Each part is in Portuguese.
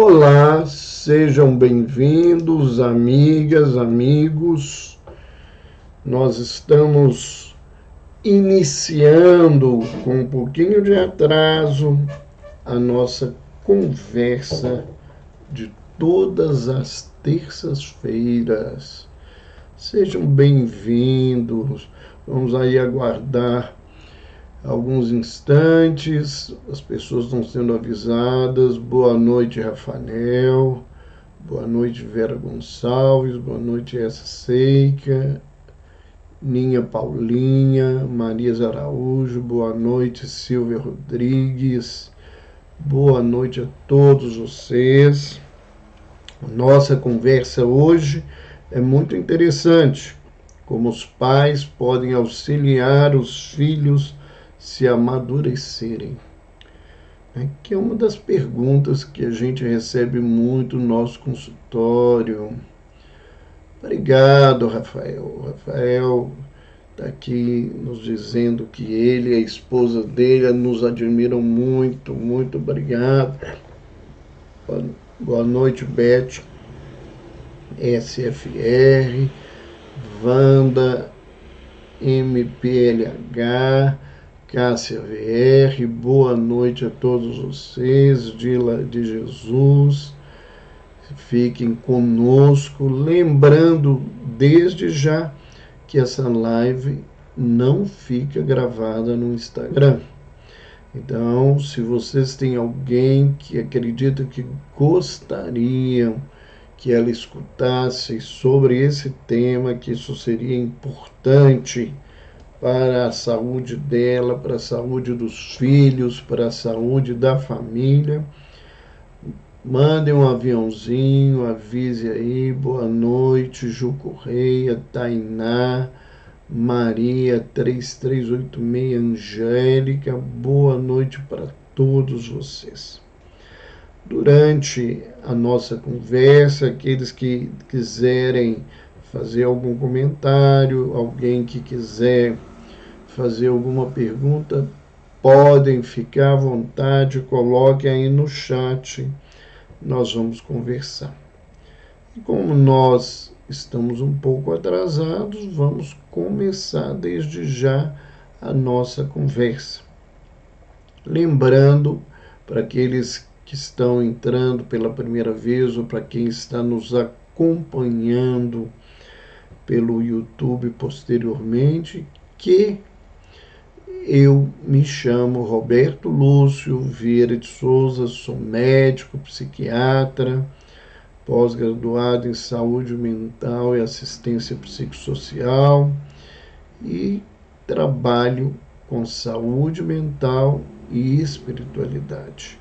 Olá, sejam bem-vindos, amigas, amigos. Nós estamos iniciando com um pouquinho de atraso a nossa conversa de todas as terças-feiras. Sejam bem-vindos. Vamos aí aguardar alguns instantes, as pessoas estão sendo avisadas. Boa noite, Rafael. Boa noite, Vera Gonçalves. Boa noite, Essa Seica. Ninha Paulinha. Maria Araújo. Boa noite, Silvia Rodrigues. Boa noite a todos vocês. Nossa conversa hoje é muito interessante. Como os pais podem auxiliar os filhos se amadurecerem, que é uma das perguntas que a gente recebe muito no nosso consultório. Obrigado, Rafael. O Rafael está aqui nos dizendo que ele e a esposa dele nos admiram muito. Muito obrigado. Boa noite, Beth, SFR, Wanda, MPLH, Cássia VR, boa noite a todos vocês, Dila de Jesus, fiquem conosco, lembrando desde já que essa live não fica gravada no Instagram. Então, se vocês têm alguém que acredita que gostariam que ela escutasse sobre esse tema, que isso seria importante para a saúde dela, para a saúde dos filhos, para a saúde da família, mandem um aviãozinho, avise aí. Boa noite, Ju Correia, Tainá, Maria 3386, Angélica, boa noite para todos vocês. Durante a nossa conversa, aqueles que quiserem fazer algum comentário, alguém que quiser fazer alguma pergunta, podem ficar à vontade, coloquem aí no chat, nós vamos conversar. E como nós estamos um pouco atrasados, vamos começar desde já a nossa conversa. Lembrando, para aqueles que estão entrando pela primeira vez ou para quem está nos acompanhando pelo YouTube posteriormente, que eu me chamo Roberto Lúcio Vieira de Souza, sou médico, psiquiatra, pós-graduado em saúde mental e assistência psicossocial e trabalho com saúde mental e espiritualidade.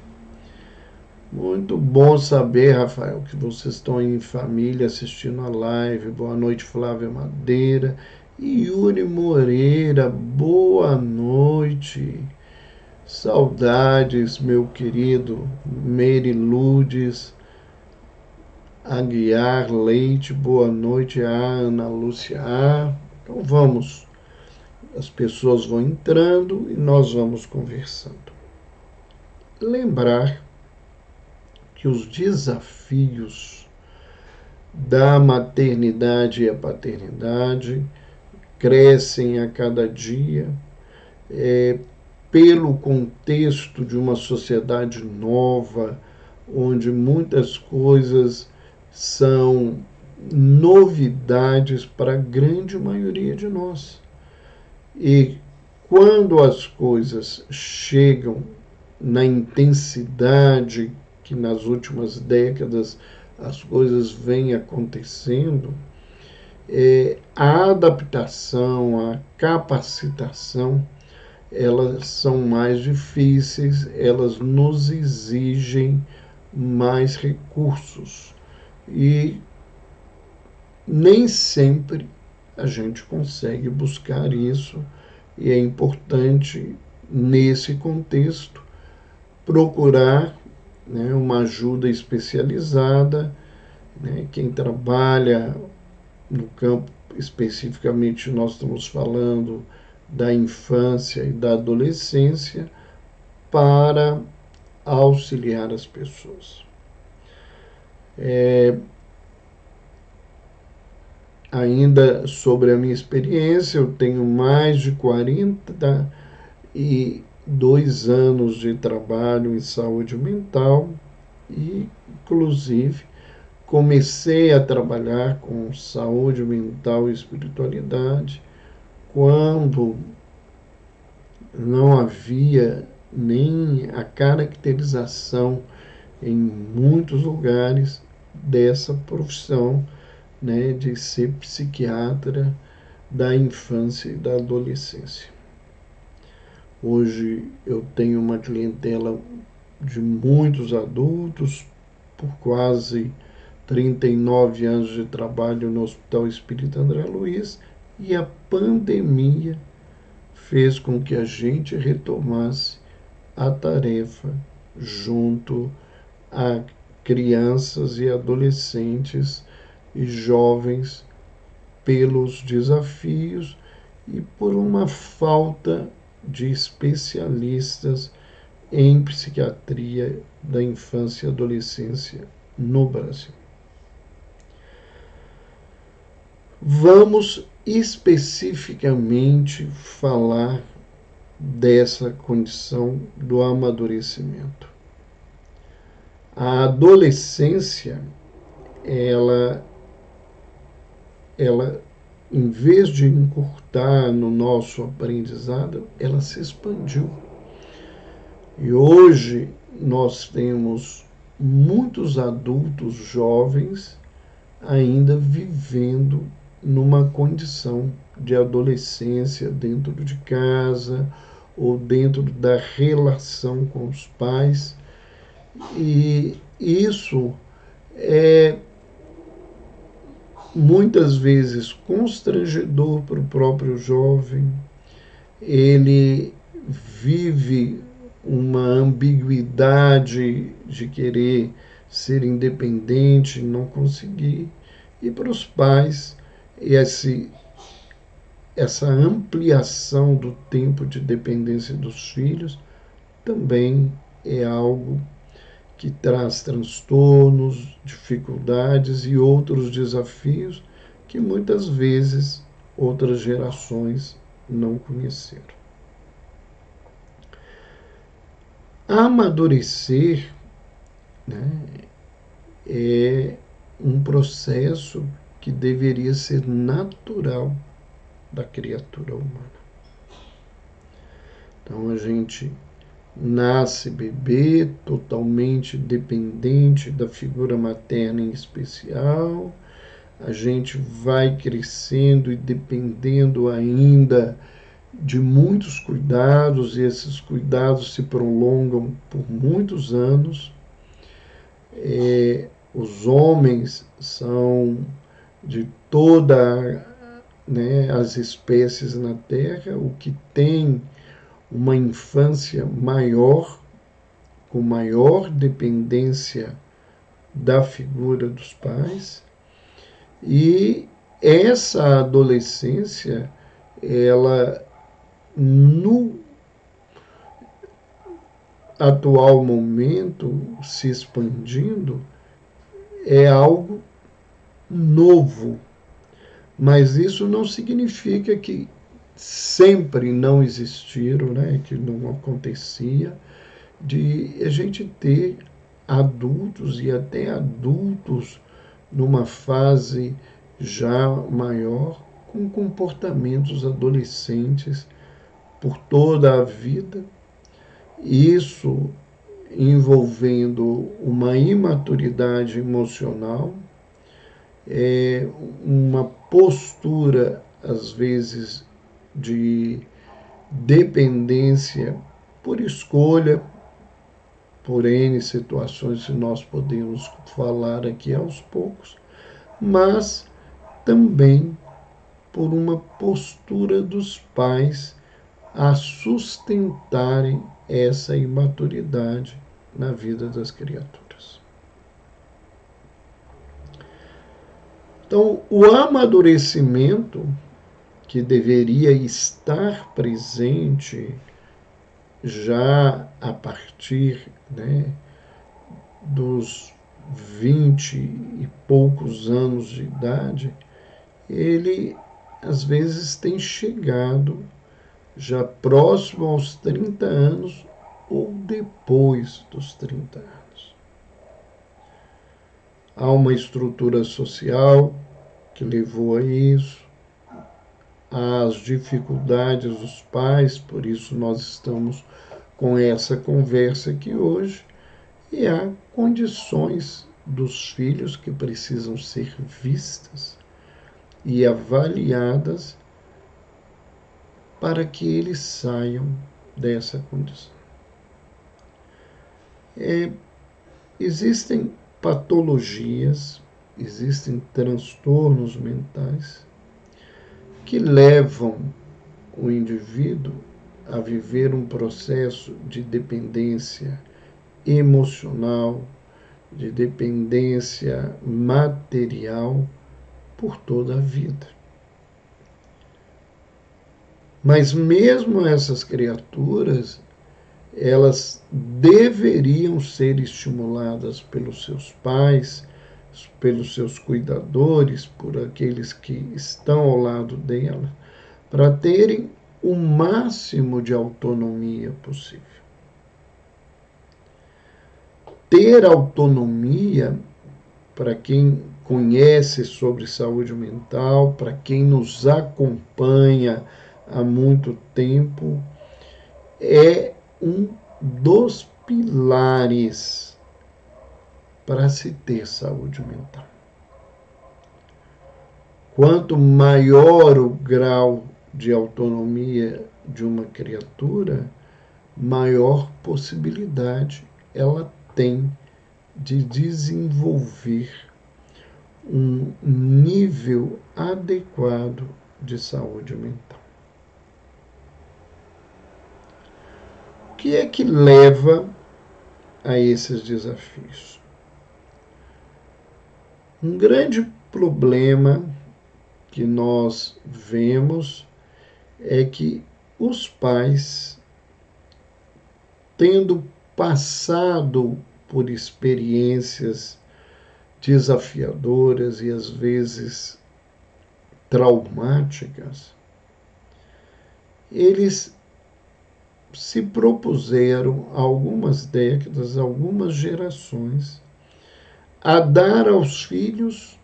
Muito bom saber, Rafael, que vocês estão aí em família assistindo a live. Boa noite, Flávia Madeira. Yuri Moreira, boa noite. Saudades, meu querido Meire Ludes. Aguiar Leite, boa noite. A Ana Lúcia. Então vamos. As pessoas vão entrando e nós vamos conversando. Lembrar que os desafios da maternidade e a paternidade crescem a cada dia, pelo contexto de uma sociedade nova, onde muitas coisas são novidades para a grande maioria de nós. E quando as coisas chegam na intensidade que nas últimas décadas as coisas vêm acontecendo, a adaptação, a capacitação, elas são mais difíceis, elas nos exigem mais recursos. E nem sempre a gente consegue buscar isso, e é importante, nesse contexto, procurar uma ajuda especializada, quem trabalha no campo, especificamente nós estamos falando da infância e da adolescência, para auxiliar as pessoas. Ainda sobre a minha experiência, eu tenho mais de 42 anos de trabalho em saúde mental e, inclusive, comecei a trabalhar com saúde mental e espiritualidade quando não havia nem a caracterização em muitos lugares dessa profissão, né, de ser psiquiatra da infância e da adolescência. Hoje eu tenho uma clientela de muitos adultos, por quase 39 anos de trabalho no Hospital Espírita André Luiz, e a pandemia fez com que a gente retomasse a tarefa junto a crianças e adolescentes e jovens pelos desafios e por uma falta de especialistas em psiquiatria da infância e adolescência no Brasil. Vamos especificamente falar dessa condição do amadurecimento. A adolescência, ela em vez de encurtar no nosso aprendizado, ela se expandiu. E hoje nós temos muitos adultos jovens ainda vivendo numa condição de adolescência dentro de casa ou dentro da relação com os pais. E isso é muitas vezes constrangedor para o próprio jovem. Ele vive uma ambiguidade de querer ser independente, não conseguir, e para os pais essa ampliação do tempo de dependência dos filhos também é algo que traz transtornos, dificuldades e outros desafios que muitas vezes outras gerações não conheceram. Amadurecer, né, é um processo que deveria ser natural da criatura humana. Então a gente nasce bebê, totalmente dependente da figura materna em especial. A gente vai crescendo e dependendo ainda de muitos cuidados, e esses cuidados se prolongam por muitos anos. Os homens são de todas, né, as espécies na Terra, o que tem uma infância maior, com maior dependência da figura dos pais, e essa adolescência, ela no atual momento se expandindo, é algo novo, mas isso não significa que sempre não existiram, né, que não acontecia, de a gente ter adultos e até adultos numa fase já maior com comportamentos adolescentes por toda a vida, isso envolvendo uma imaturidade emocional, uma postura, às vezes, de dependência por escolha, por N situações que nós podemos falar aqui aos poucos, mas também por uma postura dos pais a sustentarem essa imaturidade na vida das criaturas. Então, o amadurecimento que deveria estar presente já a partir, né, dos 20 e poucos anos de idade, ele às vezes tem chegado já próximo aos 30 anos ou depois dos 30 anos. Há uma estrutura social que levou a isso, as dificuldades dos pais, por isso nós estamos com essa conversa aqui hoje, e há condições dos filhos que precisam ser vistas e avaliadas para que eles saiam dessa condição. Existem patologias, existem transtornos mentais que levam o indivíduo a viver um processo de dependência emocional, de dependência material por toda a vida. Mas mesmo essas criaturas, elas deveriam ser estimuladas pelos seus pais, pelos seus cuidadores, por aqueles que estão ao lado dela, para terem o máximo de autonomia possível. Ter autonomia, para quem conhece sobre saúde mental, para quem nos acompanha há muito tempo, é um dos pilares para se ter saúde mental. Quanto maior o grau de autonomia de uma criatura, maior possibilidade ela tem de desenvolver um nível adequado de saúde mental. O que é que leva a esses desafios? Um grande problema que nós vemos é que os pais, tendo passado por experiências desafiadoras e às vezes traumáticas, eles se propuseram há algumas décadas, algumas gerações, a dar aos filhos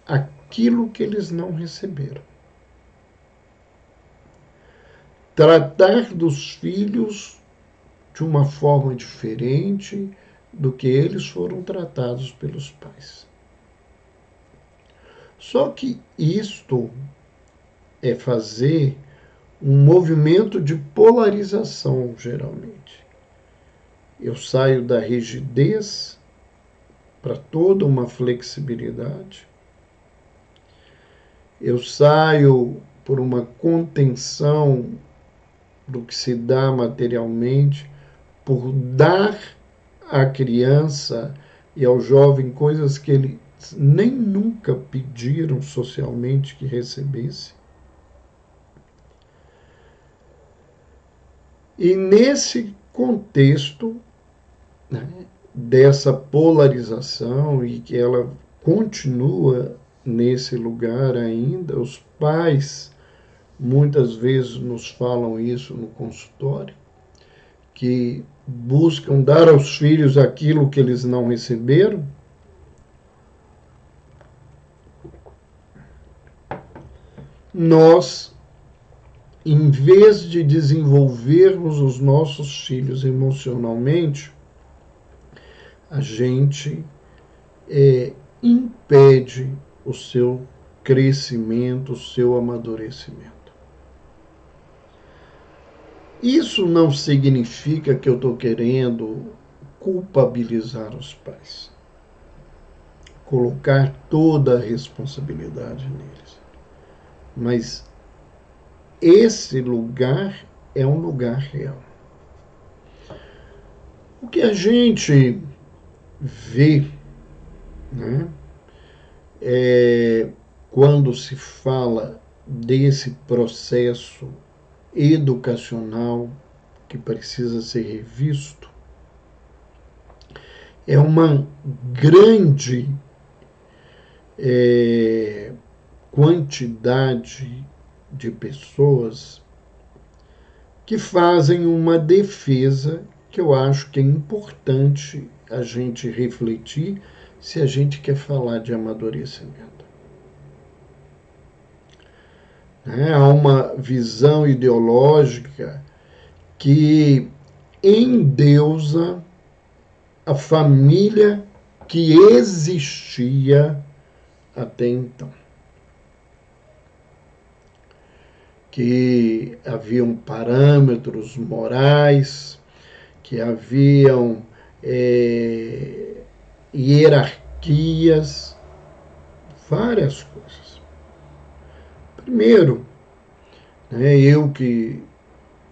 aquilo que eles não receberam. Tratar dos filhos de uma forma diferente do que eles foram tratados pelos pais. Só que isto é fazer um movimento de polarização, geralmente. Eu saio da rigidez para toda uma flexibilidade. Eu saio por uma contenção do que se dá materialmente, por dar à criança e ao jovem coisas que eles nem nunca pediram socialmente que recebesse. E nesse contexto, né, dessa polarização, e que ela continua nesse lugar ainda, os pais muitas vezes nos falam isso no consultório, que buscam dar aos filhos aquilo que eles não receberam. Nós, em vez de desenvolvermos os nossos filhos emocionalmente, a gente impede o seu crescimento, o seu amadurecimento. Isso não significa que eu estou querendo culpabilizar os pais, colocar toda a responsabilidade neles. Mas esse lugar é um lugar real. O que a gente vê, né, quando se fala desse processo educacional que precisa ser revisto, é uma grande quantidade de pessoas que fazem uma defesa que eu acho que é importante a gente refletir se a gente quer falar de amadurecimento. Há uma visão ideológica que endeusa a família que existia até então. Que haviam parâmetros morais, que haviam hierarquias, várias coisas. Primeiro, eu que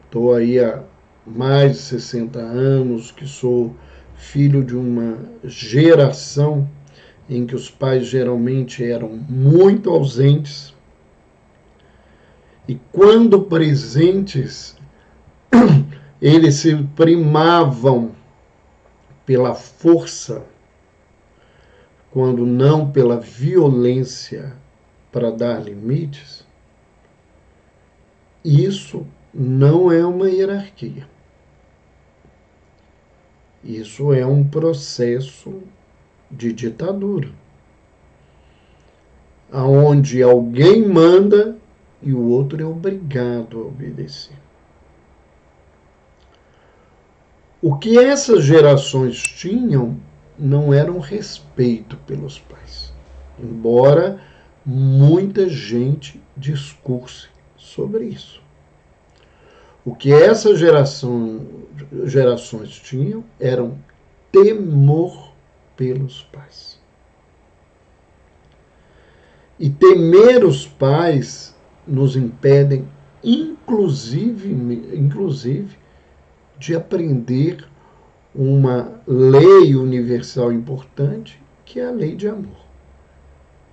estou aí há mais de 60 anos, que sou filho de uma geração em que os pais geralmente eram muito ausentes, e quando presentes, eles se primavam pela força, quando não pela violência, para dar limites. Isso não é uma hierarquia. Isso é um processo de ditadura, onde alguém manda e o outro é obrigado a obedecer. O que essas gerações tinham não era um respeito pelos pais, embora muita gente discurse sobre isso. O que essas gerações tinham era um temor pelos pais. E temer os pais nos impedem, inclusive, de aprender uma lei universal importante, que é a lei de amor.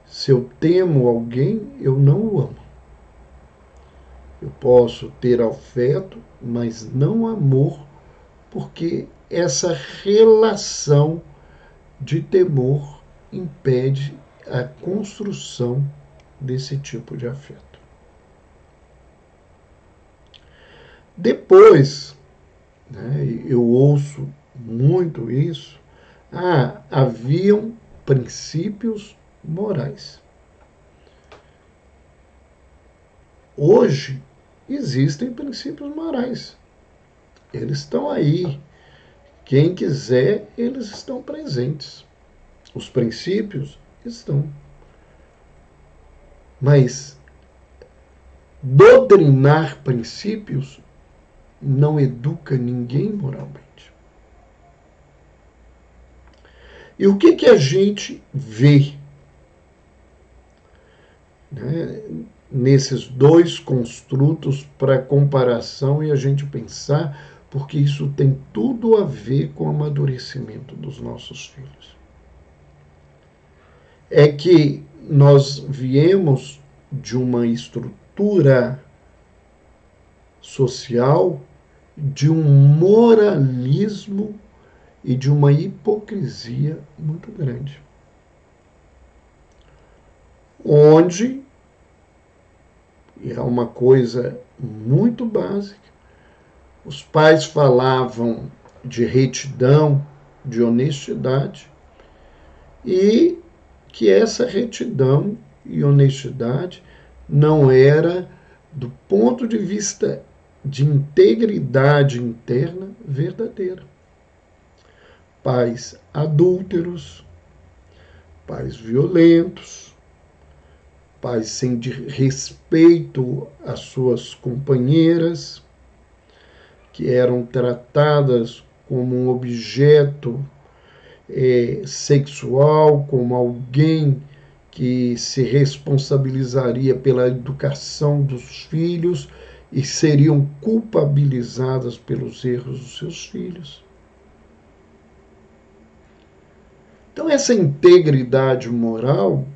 Se eu temo alguém, eu não o amo. Eu posso ter afeto, mas não amor, porque essa relação de temor impede a construção desse tipo de afeto. Depois, eu ouço muito isso, haviam princípios morais. Hoje, existem princípios morais. Eles estão aí. Quem quiser, eles estão presentes. Os princípios estão. Mas doutrinar princípios não educa ninguém moralmente. E o que a gente vê, nesses dois construtos para comparação e a gente pensar, porque isso tem tudo a ver com o amadurecimento dos nossos filhos. É que nós viemos de uma estrutura social, de um moralismo e de uma hipocrisia muito grande. Onde, e é uma coisa muito básica, os pais falavam de retidão, de honestidade, e que essa retidão e honestidade não era, do ponto de vista de integridade interna, verdadeira. Pais adúlteros, pais violentos, pais sem respeito às suas companheiras, que eram tratadas como um objeto sexual, como alguém que se responsabilizaria pela educação dos filhos e seriam culpabilizadas pelos erros dos seus filhos. Então, essa integridade moral,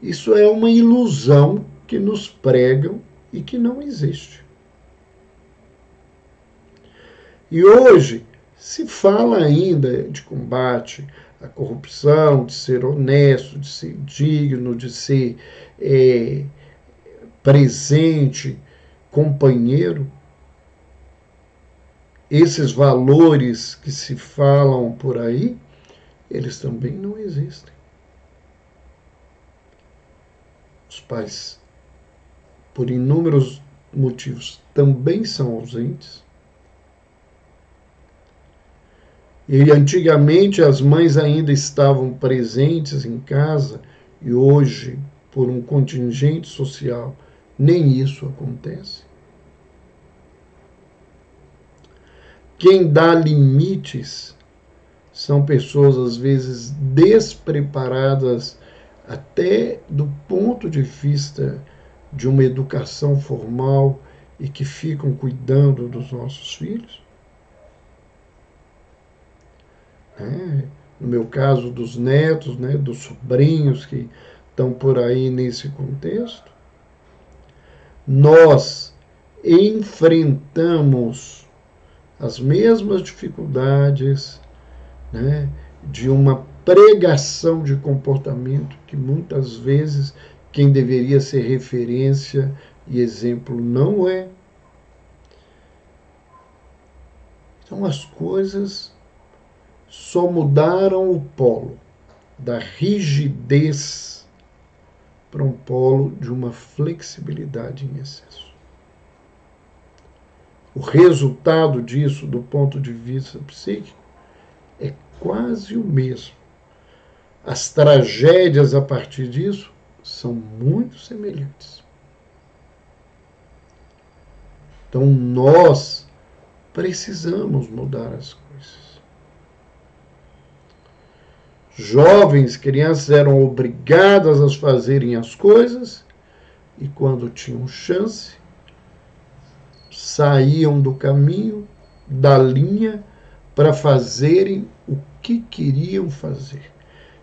isso é uma ilusão que nos pregam e que não existe. E hoje Se fala ainda de combate à corrupção, de ser honesto, de ser digno, de ser presente, companheiro, esses valores que se falam por aí, eles também não existem. Os pais, por inúmeros motivos, também são ausentes. E antigamente as mães ainda estavam presentes em casa e hoje, por um contingente social, nem isso acontece. Quem dá limites são pessoas, às vezes, despreparadas até do ponto de vista de uma educação formal e que ficam cuidando dos nossos filhos. No meu caso, dos netos, dos sobrinhos que estão por aí nesse contexto. Nós enfrentamos as mesmas dificuldades, de uma pregação de comportamento que muitas vezes quem deveria ser referência e exemplo não é. Então as coisas só mudaram o polo da rigidez para um polo de uma flexibilidade em excesso. O resultado disso, do ponto de vista psíquico, é quase o mesmo. As tragédias a partir disso são muito semelhantes. Então nós precisamos mudar as coisas. Jovens, crianças eram obrigadas a fazerem as coisas e quando tinham chance, saíam do caminho, da linha, para fazerem o que queriam fazer.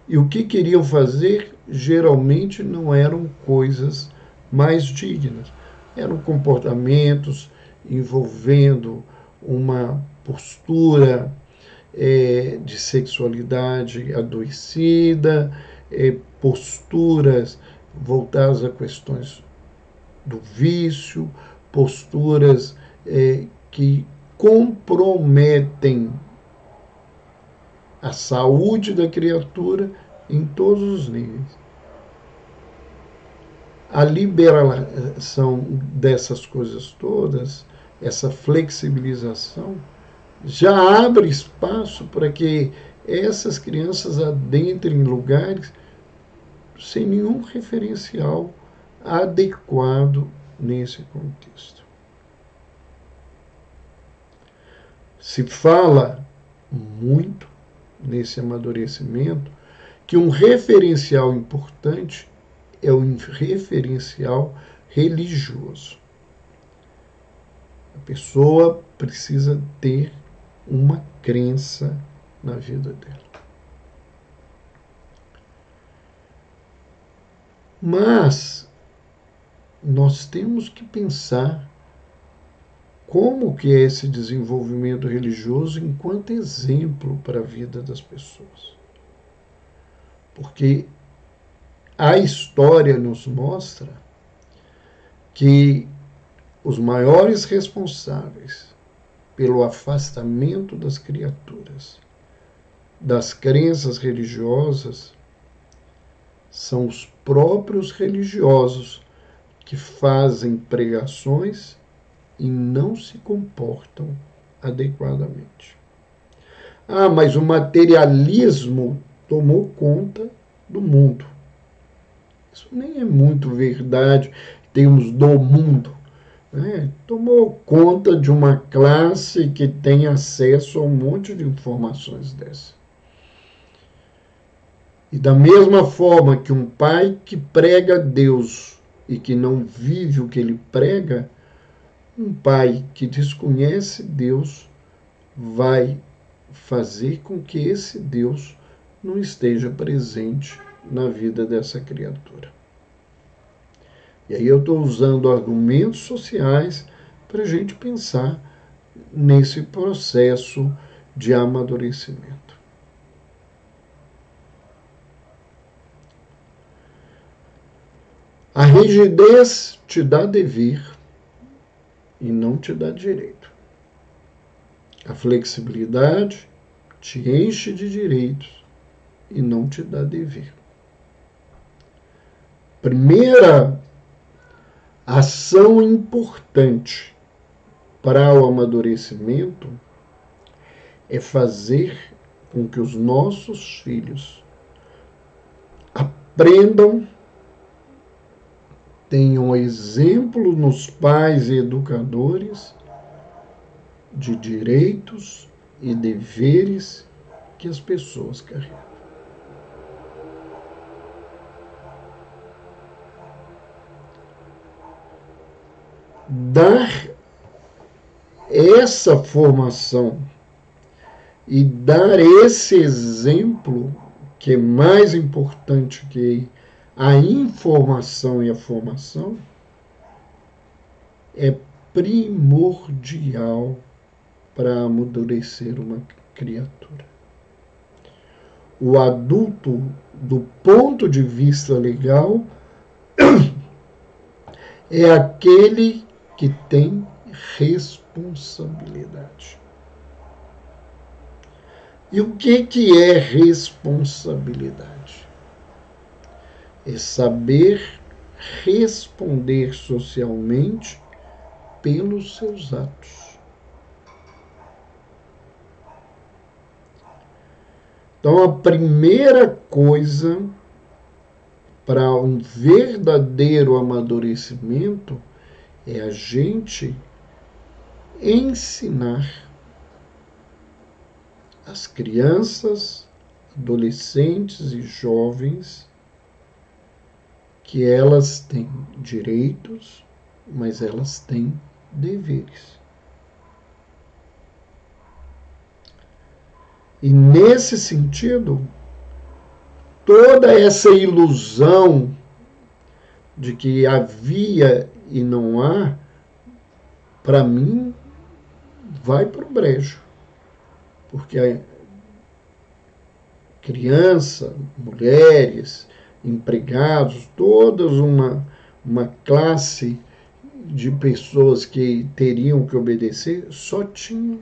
E o que queriam fazer geralmente não eram coisas mais dignas. Eram comportamentos envolvendo uma postura de sexualidade adoecida, posturas voltadas a questões do vício, posturas que comprometem a saúde da criatura em todos os níveis. A liberação dessas coisas todas, essa flexibilização, já abre espaço para que essas crianças adentrem lugares sem nenhum referencial adequado nesse contexto. Se fala muito nesse amadurecimento que um referencial importante é o referencial religioso. A pessoa precisa ter uma crença na vida dela. Mas nós temos que pensar como que é esse desenvolvimento religioso enquanto exemplo para a vida das pessoas. Porque a história nos mostra que os maiores responsáveis pelo afastamento das criaturas das crenças religiosas são os próprios religiosos que fazem pregações e não se comportam adequadamente. Mas o materialismo tomou conta do mundo. Isso nem é muito verdade em termos do mundo. Tomou conta de uma classe que tem acesso a um monte de informações dessas. E da mesma forma que um pai que prega Deus e que não vive o que ele prega, um pai que desconhece Deus vai fazer com que esse Deus não esteja presente na vida dessa criatura. E aí eu estou usando argumentos sociais para a gente pensar nesse processo de amadurecimento. A rigidez te dá dever e não te dá direito. A flexibilidade te enche de direitos e não te dá dever. Primeira ação importante para o amadurecimento é fazer com que os nossos filhos aprendam, tenham exemplo nos pais e educadores de direitos e deveres que as pessoas carregam. Dar essa formação e dar esse exemplo, que é mais importante que a informação e a formação, é primordial para amadurecer uma criatura. O adulto, do ponto de vista legal, é aquele que tem responsabilidade. E o que é responsabilidade? É saber responder socialmente pelos seus atos. Então, a primeira coisa para um verdadeiro amadurecimento é a gente ensinar as crianças, adolescentes e jovens que elas têm direitos, mas elas têm deveres. E nesse sentido, toda essa ilusão de que havia e não há, para mim, vai para o brejo. Porque a criança, mulheres, empregados, todas uma classe de pessoas que teriam que obedecer, só tinham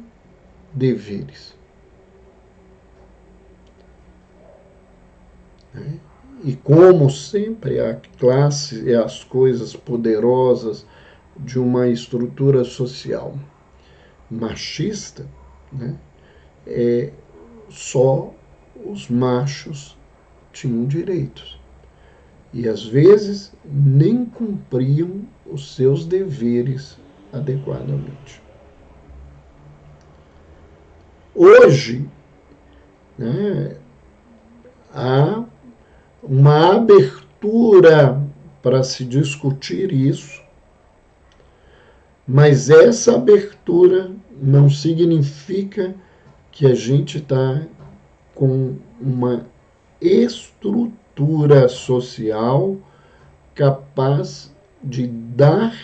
deveres. E como sempre, a classe e as coisas poderosas de uma estrutura social machista, né, só os machos tinham direitos. E às vezes nem cumpriam os seus deveres adequadamente. Hoje, né, há uma abertura para se discutir isso, mas essa abertura não significa que a gente está com uma estrutura social capaz de dar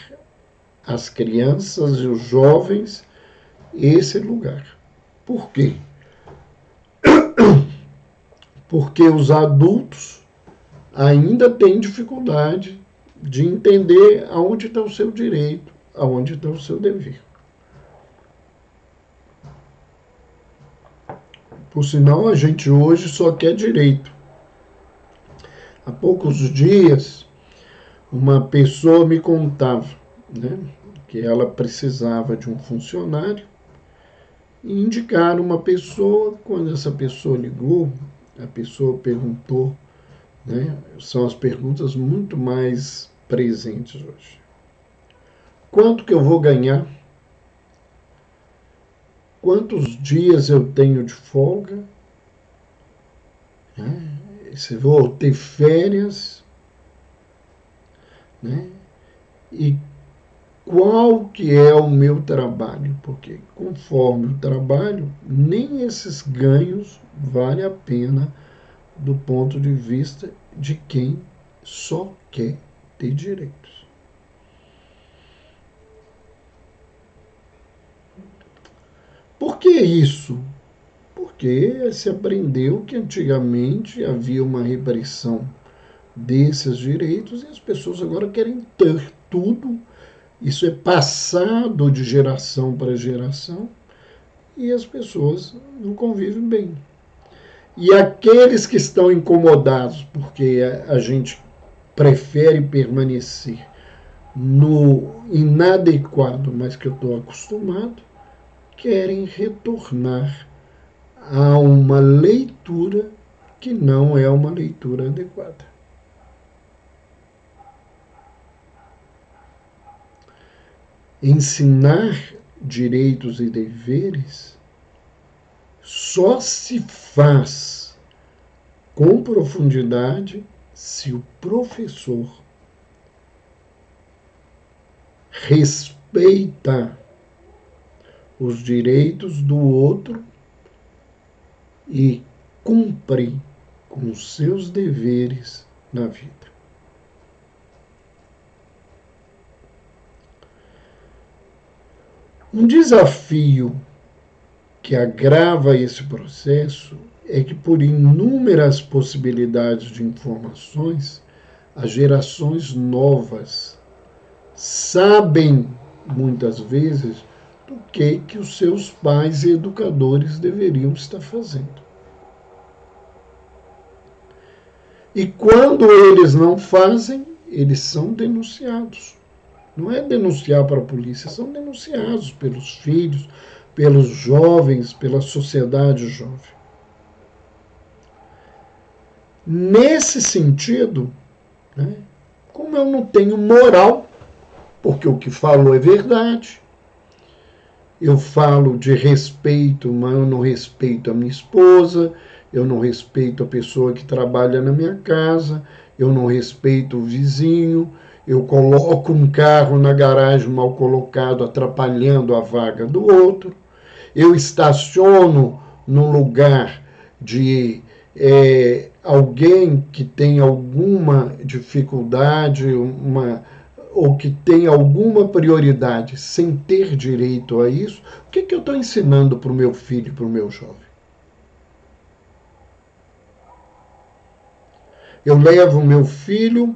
às crianças e os jovens esse lugar. Por quê? Porque os adultos ainda têm dificuldade de entender aonde está o seu direito, aonde está o seu dever. Por sinal, a gente hoje só quer direito. Há poucos dias, uma pessoa me contava, né, que ela precisava de um funcionário e indicaram uma pessoa. Quando essa pessoa ligou, a pessoa perguntou, né, são as perguntas muito mais presentes hoje. Quanto que eu vou ganhar? Quantos dias eu tenho de folga? Se vou ter férias? Né? E qual que é o meu trabalho? Porque conforme o trabalho, nem esses ganhos vale a pena do ponto de vista de quem só quer ter direitos. Por que isso? porque se aprendeu que antigamente havia uma repressão desses direitos e as pessoas agora querem ter tudo. Isso é passado de geração para geração e as pessoas não convivem bem. E aqueles que estão incomodados porque a gente prefere permanecer no inadequado, mas que eu estou acostumado, querem retornar a uma leitura que não é uma leitura adequada. Ensinar direitos e deveres só se faz com profundidade se o professor respeita os direitos do outro e cumpre com os seus deveres na vida. Um desafio que agrava esse processo é que, por inúmeras possibilidades de informações, as gerações novas sabem, muitas vezes, do que os seus pais e educadores deveriam estar fazendo. E quando eles não fazem, eles são denunciados. Não é denunciar para a polícia, são denunciados pelos filhos, pelos jovens, pela sociedade jovem. Nesse sentido, né, como eu não tenho moral, porque o que falo é verdade, eu falo de respeito, mas eu não respeito a minha esposa, eu não respeito a pessoa que trabalha na minha casa, eu não respeito o vizinho, eu coloco um carro na garagem mal colocado, atrapalhando a vaga do outro, eu estaciono num lugar de alguém que tem alguma dificuldade, ou que tem alguma prioridade sem ter direito a isso, o que eu estou ensinando para o meu filho e para o meu jovem? Eu levo o meu filho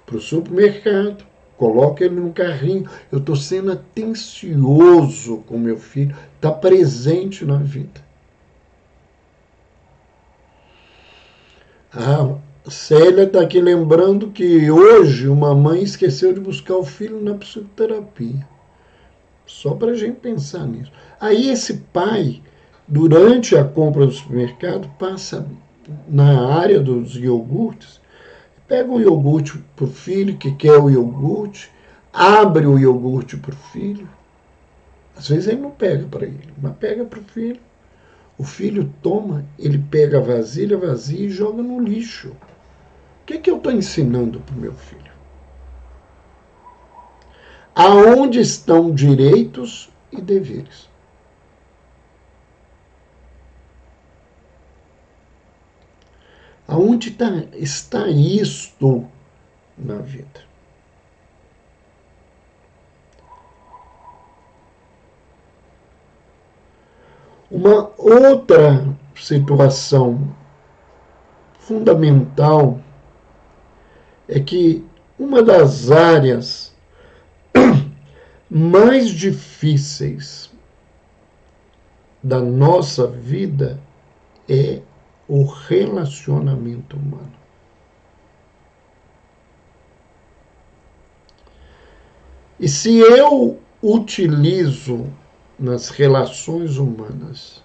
para o supermercado, coloco ele no carrinho, eu estou sendo atencioso com o meu filho, está presente na vida. A Célia está aqui lembrando que hoje uma mãe esqueceu de buscar o filho na psicoterapia. Só para a gente pensar nisso. Aí esse pai, durante a compra do supermercado, passa na área dos iogurtes, pega o iogurte para o filho que quer o iogurte, abre o iogurte para o filho. Às vezes ele não pega para ele, mas pega para o filho. O filho toma, ele pega a vasilha vazia e joga no lixo. O que eu estou ensinando para o meu filho? Aonde estão direitos e deveres? Aonde está isto na vida? Uma outra situação fundamental é que uma das áreas mais difíceis da nossa vida é o relacionamento humano. E se eu utilizo nas relações humanas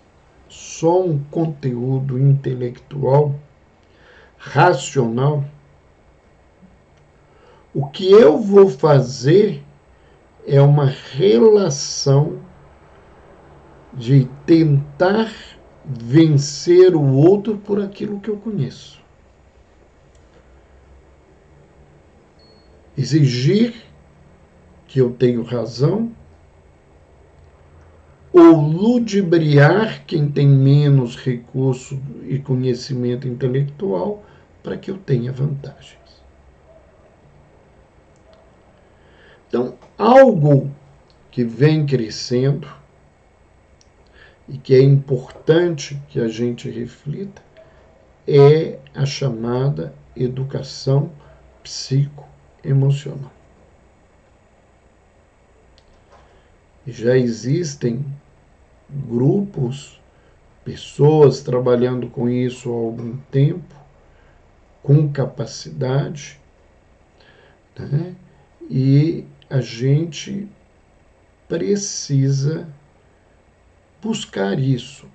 só um conteúdo intelectual, racional, o que eu vou fazer é uma relação de tentar vencer o outro por aquilo que eu conheço. Exigir que eu tenho razão ou ludibriar quem tem menos recurso e conhecimento intelectual para que eu tenha vantagens. Então, algo que vem crescendo e que é importante que a gente reflita é a chamada educação psicoemocional. Já existem grupos, pessoas trabalhando com isso há algum tempo, com capacidade, né? E a gente precisa buscar isso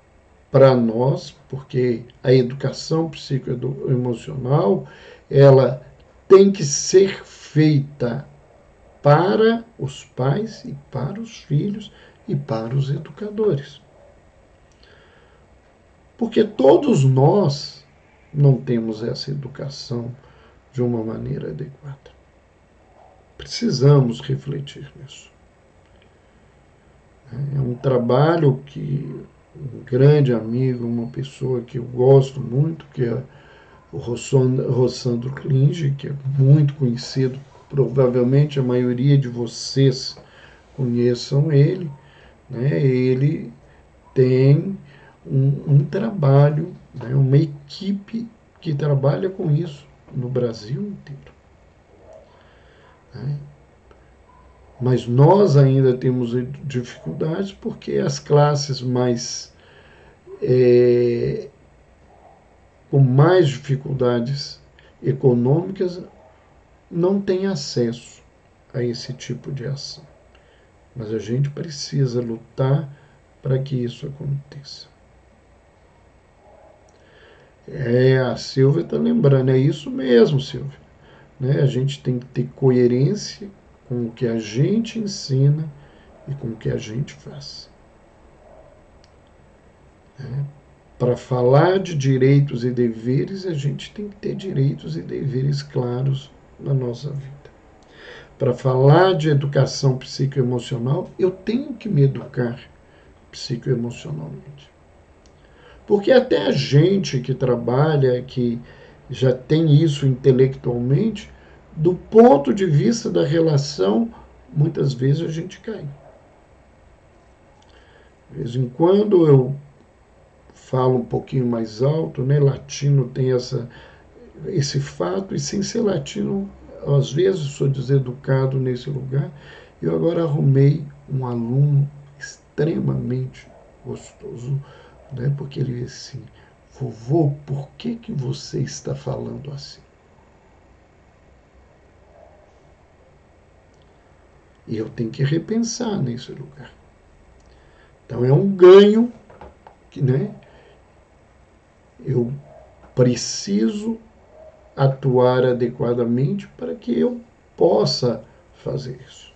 para nós, porque a educação psicoemocional ela tem que ser feita para os pais e para os filhos e para os educadores. Porque todos nós não temos essa educação de uma maneira adequada. Precisamos refletir nisso. É um trabalho que um grande amigo, uma pessoa que eu gosto muito, que é o Rossandro Klinge, que é muito conhecido, provavelmente a maioria de vocês conheçam ele, né? Ele tem um trabalho, né? Uma equipe que trabalha com isso no Brasil inteiro. Né? Mas nós ainda temos dificuldades porque as classes com mais dificuldades econômicas não têm acesso a esse tipo de ação. Mas a gente precisa lutar para que isso aconteça. A Silvia está lembrando, é isso mesmo, Silvia. Né? A gente tem que ter coerência com o que a gente ensina e com o que a gente faz. Para falar de direitos e deveres, a gente tem que ter direitos e deveres claros na nossa vida. Para falar de educação psicoemocional, eu tenho que me educar psicoemocionalmente. Porque até a gente que trabalha, que já tem isso intelectualmente, do ponto de vista da relação, muitas vezes a gente cai. De vez em quando eu falo um pouquinho mais alto, né? Latino tem esse fato, e sem ser latino, às vezes sou deseducado nesse lugar. Eu agora arrumei um aluno extremamente gostoso, né? Porque ele disse assim, vovô, por que você está falando assim? E eu tenho que repensar nesse lugar. Então é um ganho que, né? Eu preciso atuar adequadamente para que eu possa fazer isso.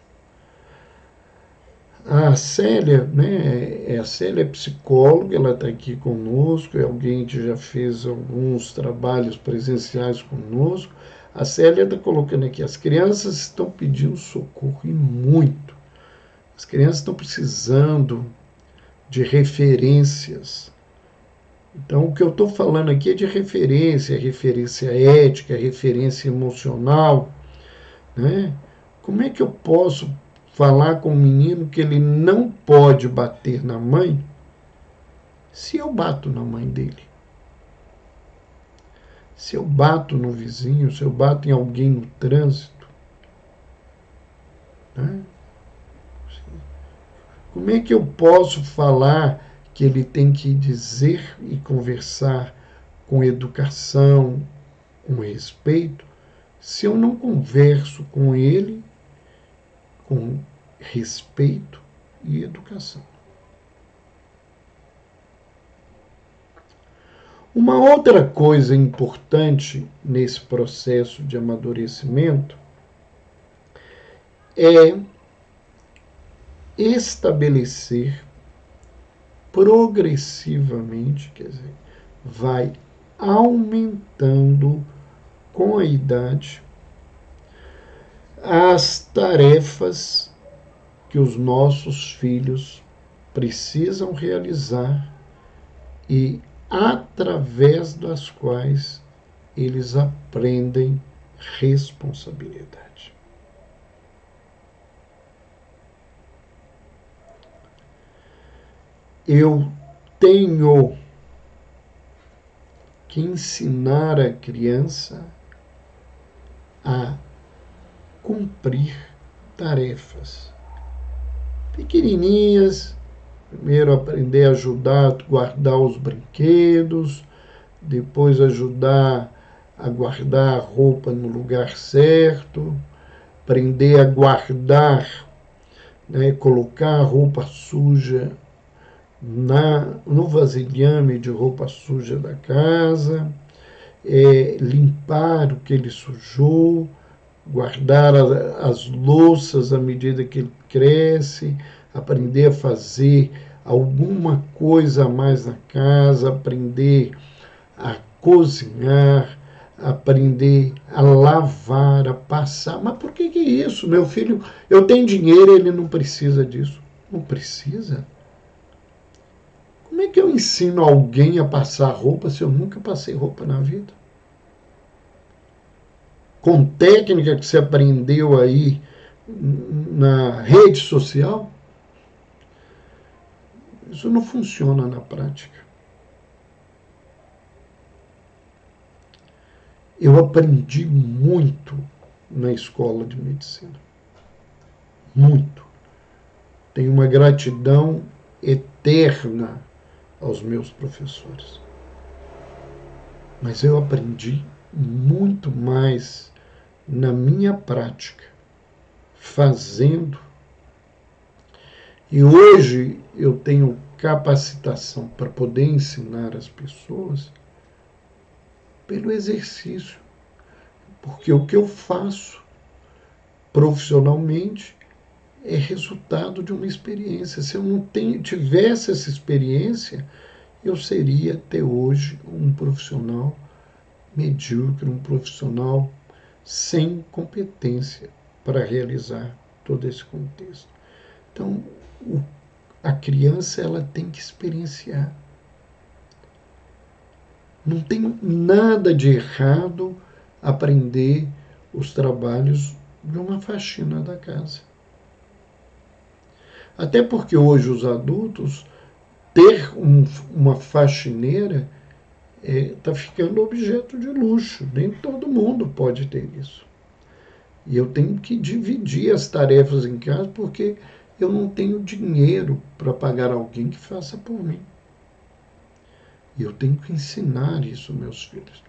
A Célia, né? A Célia é psicóloga, ela está aqui conosco, é alguém que já fez alguns trabalhos presenciais conosco. A Célia está colocando aqui, as crianças estão pedindo socorro e muito. As crianças estão precisando de referências. Então, o que eu estou falando aqui é de referência ética, referência emocional, né? Como é que eu posso falar com um menino que ele não pode bater na mãe se eu bato na mãe dele? Se eu bato no vizinho, se eu bato em alguém no trânsito, né? Como é que eu posso falar que ele tem que dizer e conversar com educação, com respeito, se eu não converso com ele com respeito e educação? Uma outra coisa importante nesse processo de amadurecimento é estabelecer progressivamente, quer dizer, vai aumentando com a idade as tarefas que os nossos filhos precisam realizar e através das quais eles aprendem responsabilidade. Eu tenho que ensinar a criança a cumprir tarefas pequenininhas. Primeiro aprender a ajudar a guardar os brinquedos, depois ajudar a guardar a roupa no lugar certo, aprender a guardar, né, colocar a roupa suja no vasilhame de roupa suja da casa, limpar o que ele sujou, guardar as louças à medida que ele cresce, aprender a fazer alguma coisa a mais na casa, aprender a cozinhar, aprender a lavar, a passar. Mas por que isso? Meu filho, eu tenho dinheiro, ele não precisa disso. Não precisa? Como é que eu ensino alguém a passar roupa se eu nunca passei roupa na vida? Com técnica que você aprendeu aí na rede social, isso não funciona na prática. Eu aprendi muito na escola de medicina. Muito. Tenho uma gratidão eterna aos meus professores. Mas eu aprendi muito mais na minha prática, fazendo. E hoje eu tenho capacitação para poder ensinar as pessoas pelo exercício. Porque o que eu faço profissionalmente é resultado de uma experiência. Se eu não tivesse essa experiência, eu seria até hoje um profissional medíocre, um profissional sem competência para realizar todo esse contexto. Então, a criança ela tem que experienciar. Não tem nada de errado aprender os trabalhos de uma faxina da casa. Até porque hoje os adultos, ter uma faxineira está ficando objeto de luxo. Nem todo mundo pode ter isso. E eu tenho que dividir as tarefas em casa porque eu não tenho dinheiro para pagar alguém que faça por mim. E eu tenho que ensinar isso aos meus filhos.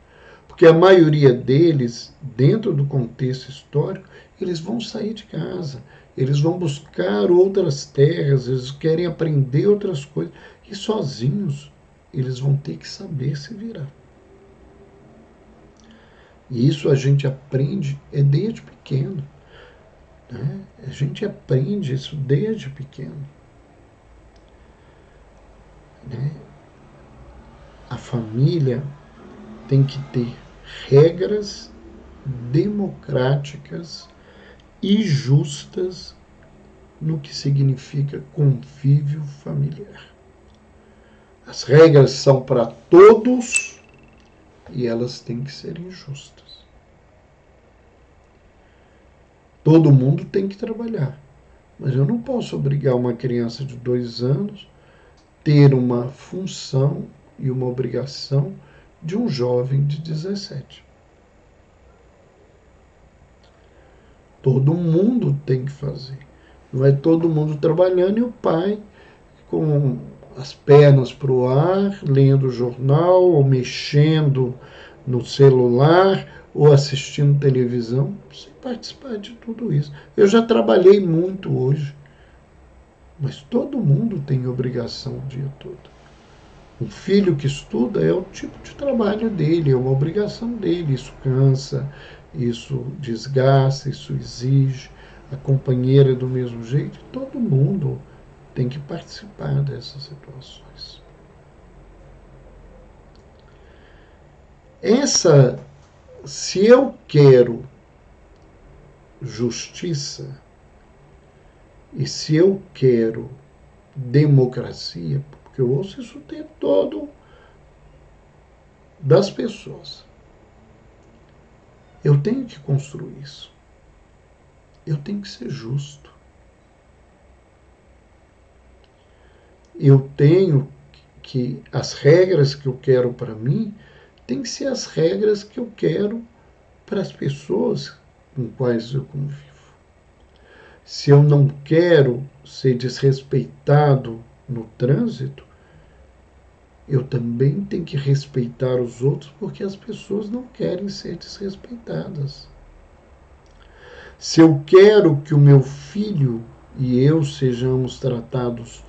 Porque a maioria deles, dentro do contexto histórico, eles vão sair de casa, eles vão buscar outras terras, eles querem aprender outras coisas. E sozinhos, eles vão ter que saber se virar. E isso a gente aprende desde pequeno. Né? A gente aprende isso desde pequeno. Né? A família tem que ter regras democráticas e justas no que significa convívio familiar. As regras são para todos e elas têm que serem justas. Todo mundo tem que trabalhar, mas eu não posso obrigar uma criança de 2 anos a ter uma função e uma obrigação de um jovem de 17. Todo mundo tem que fazer. Não é todo mundo trabalhando e o pai com as pernas para o ar, lendo o jornal, ou mexendo no celular, ou assistindo televisão, sem participar de tudo isso. Eu já trabalhei muito hoje, mas todo mundo tem obrigação o dia todo. Um filho que estuda é o tipo de trabalho dele, é uma obrigação dele. Isso cansa, isso desgasta, isso exige. A companheira do mesmo jeito. Todo mundo tem que participar dessas situações. Se eu quero justiça e se eu quero democracia, porque eu ouço isso o tempo todo das pessoas, eu tenho que construir isso. Eu tenho que ser justo. Eu tenho que as regras que eu quero para mim tem que ser as regras que eu quero para as pessoas com quais eu convivo. Se eu não quero ser desrespeitado no trânsito, eu também tenho que respeitar os outros, porque as pessoas não querem ser desrespeitadas. Se eu quero que o meu filho e eu sejamos tratados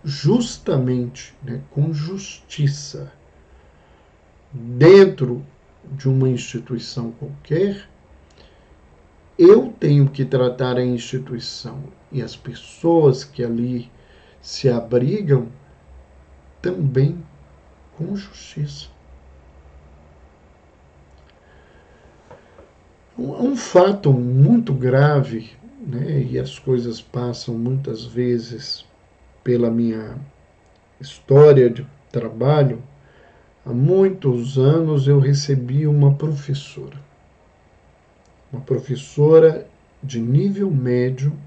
justamente, né, com justiça, dentro de uma instituição qualquer, eu tenho que tratar a instituição e as pessoas que ali se abrigam também com justiça. Um fato muito grave, né, e as coisas passam muitas vezes pela minha história de trabalho. Há muitos anos eu recebi uma professora de nível médio,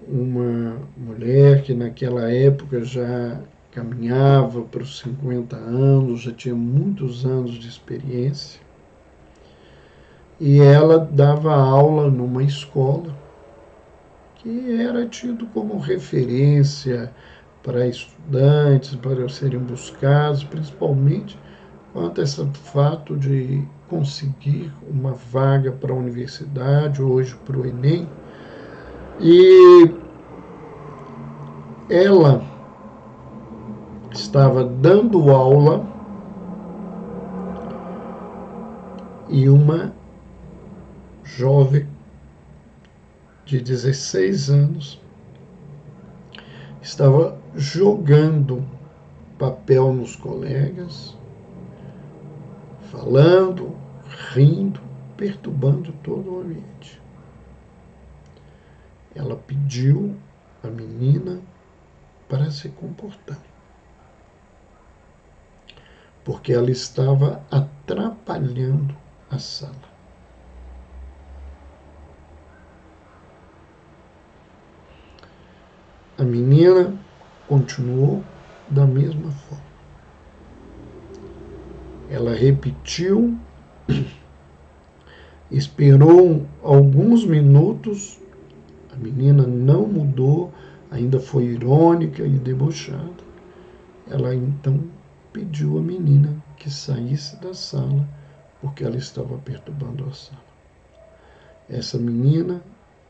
uma mulher que naquela época já caminhava para os 50 anos, já tinha muitos anos de experiência, e ela dava aula numa escola que era tido como referência para estudantes, para serem buscados, principalmente quanto a esse fato de conseguir uma vaga para a universidade, hoje para o Enem. E ela estava dando aula e uma jovem de 16 anos estava jogando papel nos colegas, falando, rindo, perturbando todo o ambiente. Ela pediu a menina para se comportar, porque ela estava atrapalhando a sala. A menina continuou da mesma forma. Ela repetiu, esperou alguns minutos, a menina não mudou, ainda foi irônica e debochada. Ela então pediu à menina que saísse da sala, porque ela estava perturbando a sala. Essa menina,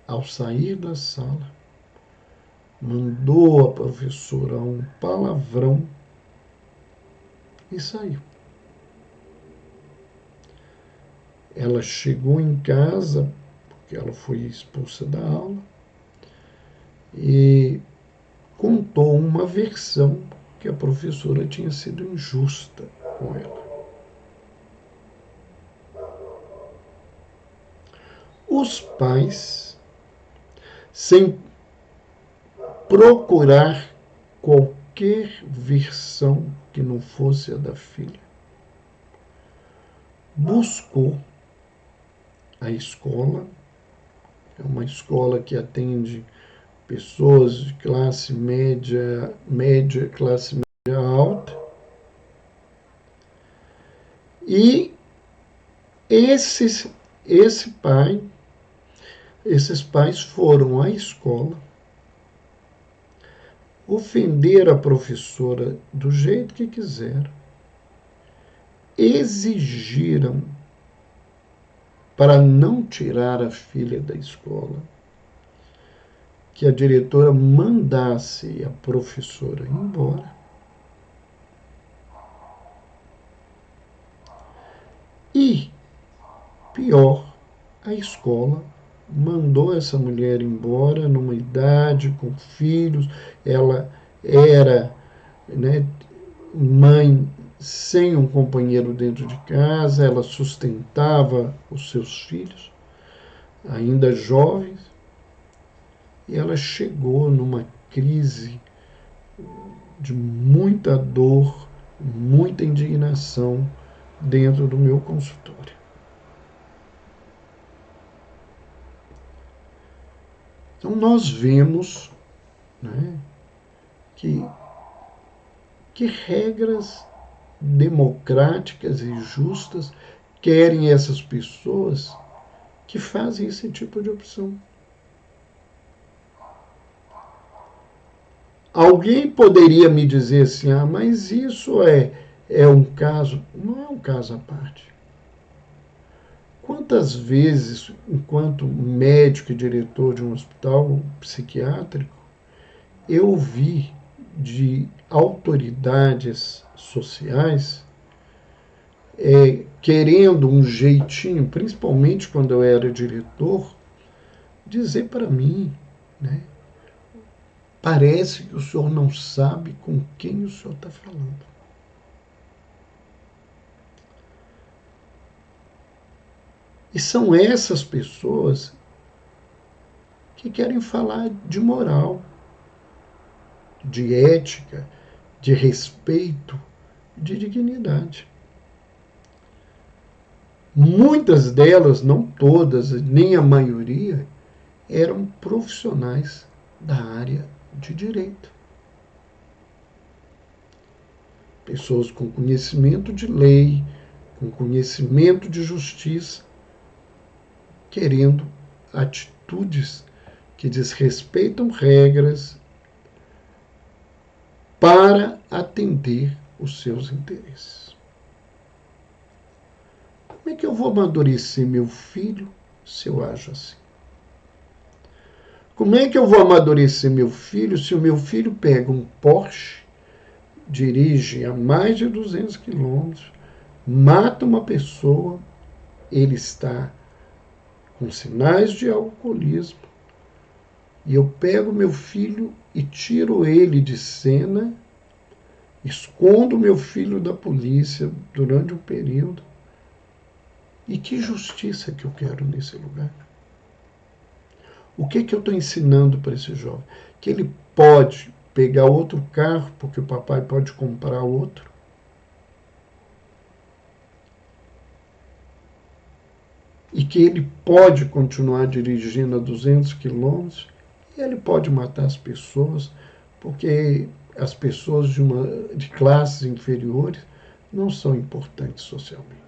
ao sair da sala, mandou a professora um palavrão e saiu. Ela chegou em casa, porque ela foi expulsa da aula, e contou uma versão que a professora tinha sido injusta com ela. Os pais, sem procurar qualquer versão que não fosse a da filha, buscou a escola, é uma escola que atende pessoas de classe média, classe média alta, e esses pais foram à escola, ofender a professora do jeito que quiseram, exigiram para não tirar a filha da escola, que a diretora mandasse a professora embora. E, pior, a escola mandou essa mulher embora numa idade com filhos. Ela era, né, mãe sem um companheiro dentro de casa, ela sustentava os seus filhos, ainda jovens, e ela chegou numa crise de muita dor, muita indignação dentro do meu consultório. Então nós vemos, né, que regras democráticas e justas querem essas pessoas que fazem esse tipo de opção? Alguém poderia me dizer assim, mas isso é um caso. Não é um caso à parte. Quantas vezes, enquanto médico e diretor de um hospital psiquiátrico, eu vi de autoridades sociais querendo um jeitinho, principalmente quando eu era diretor, dizer para mim, né? Parece que o senhor não sabe com quem o senhor está falando. E são essas pessoas que querem falar de moral, de ética, de respeito, de dignidade. Muitas delas, não todas, nem a maioria, eram profissionais da área de direito. Pessoas com conhecimento de lei, com conhecimento de justiça, querendo atitudes que desrespeitam regras para atender os seus interesses. Como é que eu vou amadurecer meu filho se eu ajo assim? Como é que eu vou amadurecer meu filho se o meu filho pega um Porsche, dirige a mais de 200 quilômetros, mata uma pessoa, ele está com sinais de alcoolismo, e eu pego meu filho e tiro ele de cena, escondo meu filho da polícia durante um período? E que justiça que eu quero nesse lugar? O que eu estou ensinando para esse jovem? Que ele pode pegar outro carro, porque o papai pode comprar outro? E que ele pode continuar dirigindo a 200 quilômetros? E ele pode matar as pessoas, porque as pessoas de classes inferiores não são importantes socialmente.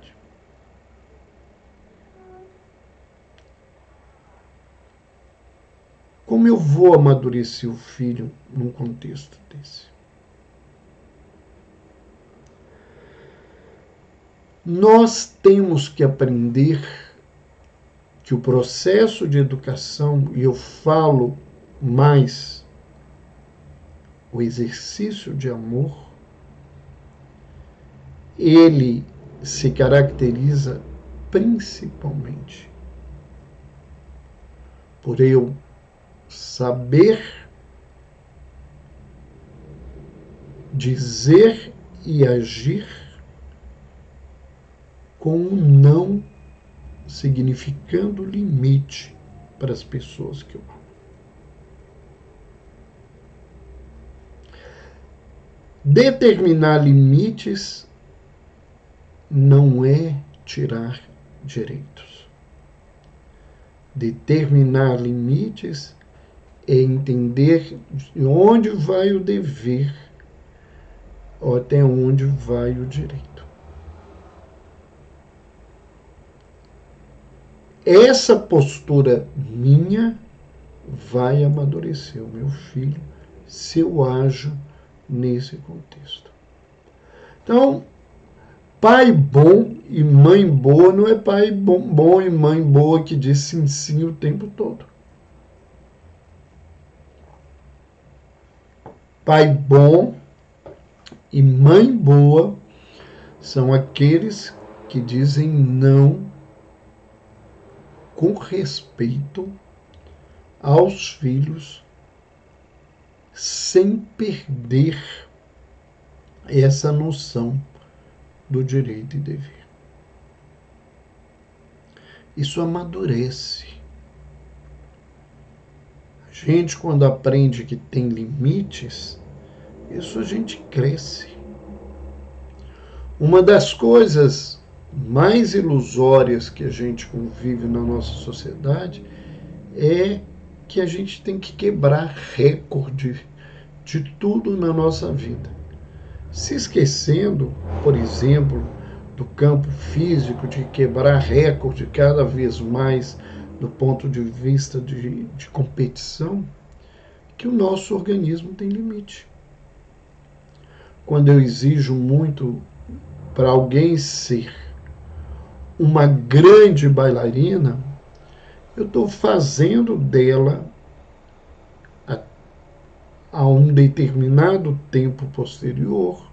Como eu vou amadurecer o filho num contexto desse? Nós temos que aprender que o processo de educação, e eu falo mais o exercício de amor, ele se caracteriza principalmente por eu saber dizer e agir com um não significando limite para as pessoas que eu amo. Determinar limites não é tirar direitos. Determinar limites é entender de onde vai o dever ou até onde vai o direito. Essa postura minha vai amadurecer o meu filho se eu ajo nesse contexto. Então, pai bom e mãe boa não é pai bom e mãe boa que diz sim, sim o tempo todo. Pai bom e mãe boa são aqueles que dizem não com respeito aos filhos, sem perder essa noção do direito e dever. Isso amadurece. A gente, quando aprende que tem limites, isso a gente cresce. Uma das coisas mais ilusórias que a gente convive na nossa sociedade é que a gente tem que quebrar recorde de tudo na nossa vida, se esquecendo, por exemplo, do campo físico, de quebrar recorde cada vez mais do ponto de vista de competição, que o nosso organismo tem limite. Quando eu exijo muito para alguém ser uma grande bailarina, eu estou fazendo dela, a um determinado tempo posterior,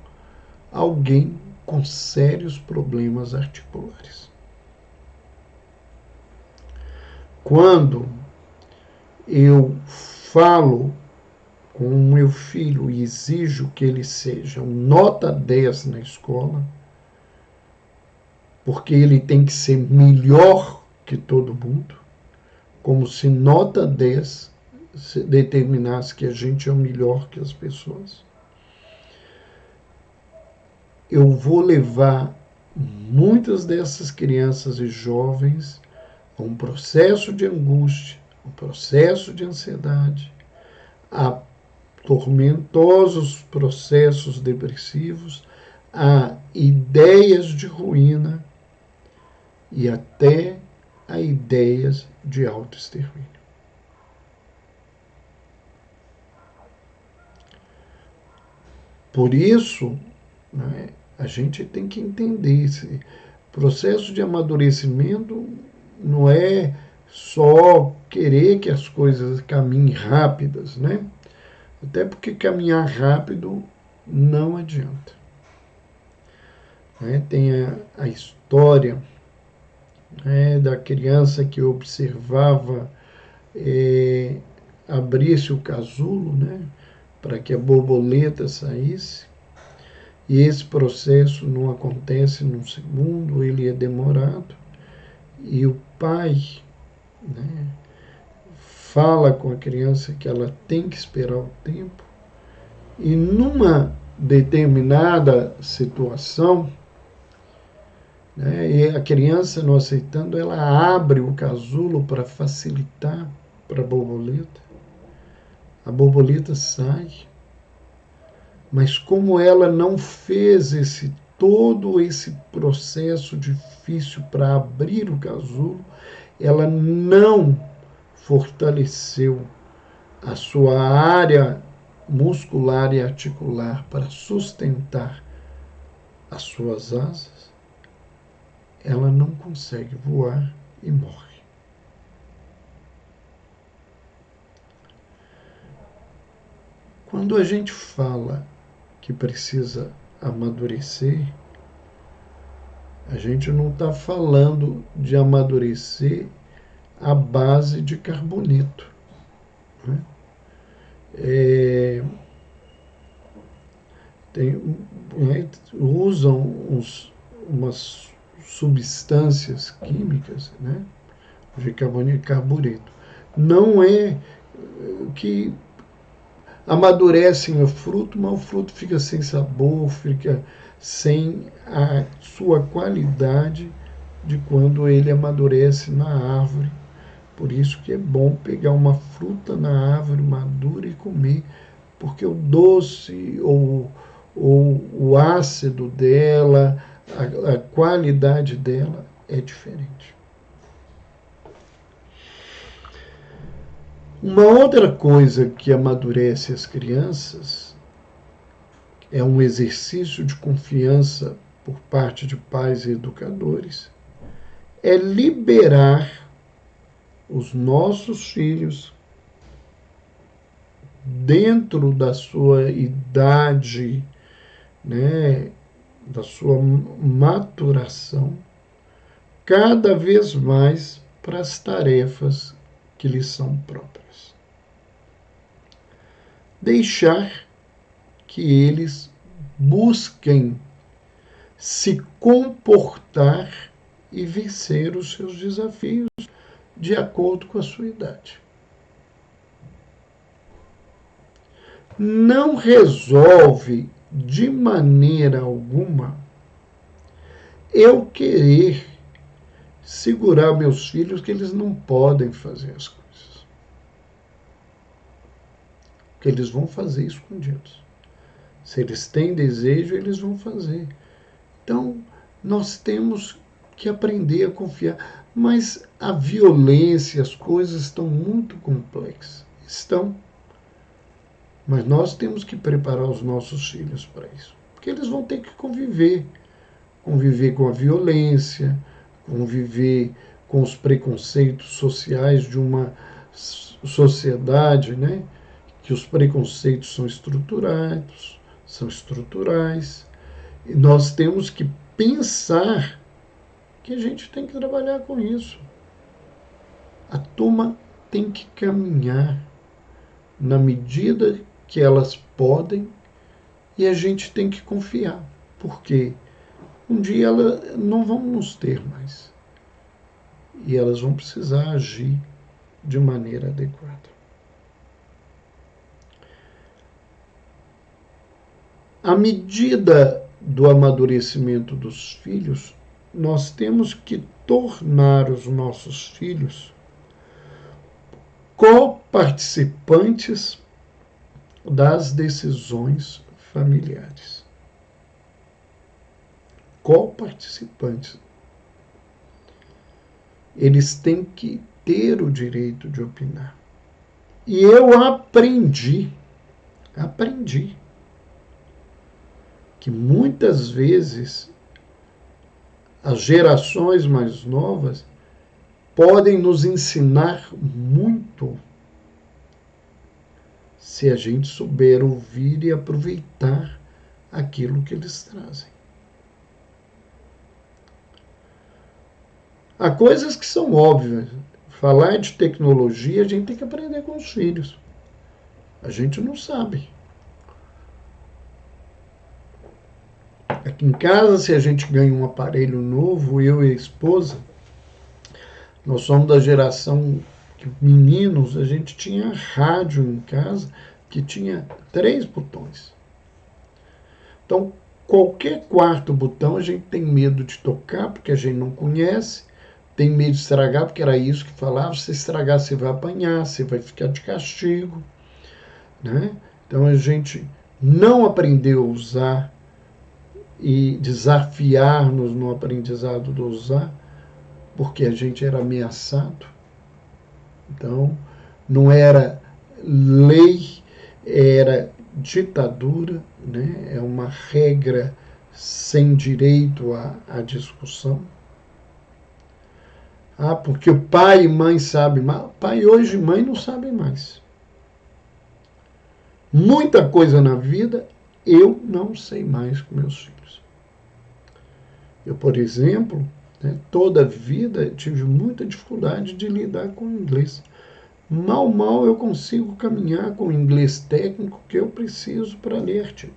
alguém com sérios problemas articulares. Quando eu falo com o meu filho e exijo que ele seja um nota 10 na escola, porque ele tem que ser melhor que todo mundo, como se nota 10 determinasse que a gente é o melhor que as pessoas, eu vou levar muitas dessas crianças e jovens a um processo de angústia, um processo de ansiedade, a tormentosos processos depressivos, a ideias de ruína e até a ideias de autoextermínio. Por isso, né, a gente tem que entender esse processo de amadurecimento não é só querer que as coisas caminhem rápidas, né? Até porque caminhar rápido não adianta. Né? Tem a história, né, da criança que observava abrir-se o casulo, né, para que a borboleta saísse. E esse processo não acontece num segundo, ele é demorado. E o pai, né, fala com a criança que ela tem que esperar o tempo. E numa determinada situação, né, e a criança não aceitando, ela abre o casulo para facilitar para a borboleta. A borboleta sai. Mas como ela não fez todo esse processo difícil para abrir o casulo, ela não fortaleceu a sua área muscular e articular para sustentar as suas asas, ela não consegue voar e morre. Quando a gente fala que precisa amadurecer, a gente não está falando de amadurecer à base de carboneto. Né? Usam umas substâncias químicas, né, de carboneto. Não é que amadurecem o fruto, mas o fruto fica sem sabor, fica sem a sua qualidade de quando ele amadurece na árvore. Por isso que é bom pegar uma fruta na árvore madura e comer, porque o doce ou o ácido dela, a qualidade dela é diferente. Uma outra coisa que amadurece as crianças é um exercício de confiança por parte de pais e educadores, é liberar os nossos filhos dentro da sua idade, né, da sua maturação, cada vez mais para as tarefas que lhes são próprias. Deixar que eles busquem se comportar e vencer os seus desafios de acordo com a sua idade. Não resolve de maneira alguma eu querer segurar meus filhos que eles não podem fazer as coisas. porque eles vão fazer escondidos. Se eles têm desejo, eles vão fazer. Então, nós temos que aprender a confiar. Mas a violência, as coisas estão muito complexas. Estão. Mas nós temos que preparar os nossos filhos para isso. Porque eles vão ter que conviver. Conviver com a violência, conviver com os preconceitos sociais de uma sociedade, né? Que os preconceitos são estruturais. E nós temos que pensar que a gente tem que trabalhar com isso. A turma tem que caminhar na medida que elas podem e a gente tem que confiar, porque um dia elas não vão nos ter mais e elas vão precisar agir de maneira adequada. À medida do amadurecimento dos filhos, nós temos que tornar os nossos filhos coparticipantes das decisões familiares. Coparticipantes. Eles têm que ter o direito de opinar. E eu aprendi que muitas vezes as gerações mais novas podem nos ensinar muito se a gente souber ouvir e aproveitar aquilo que eles trazem. Há coisas que são óbvias. Falar de tecnologia, a gente tem que aprender com os filhos. A gente não sabe. Aqui em casa, se a gente ganha um aparelho novo, eu e a esposa, nós somos da geração que, meninos, a gente tinha rádio em casa que tinha 3 botões. Então, qualquer quarto botão a gente tem medo de tocar, porque a gente não conhece, tem medo de estragar, porque era isso que falava, se estragar você vai apanhar, você vai ficar de castigo, né? Então a gente não aprendeu a usar e desafiar-nos no aprendizado do usar, porque a gente era ameaçado. Então, não era lei, era ditadura, né? É uma regra sem direito à discussão. Ah, porque o pai e mãe sabem mais. Pai hoje e mãe não sabem mais. Muita coisa na vida eu não sei mais com meus filhos. Eu, por exemplo, né, toda a vida tive muita dificuldade de lidar com o inglês. Mal eu consigo caminhar com o inglês técnico que eu preciso para ler artigo.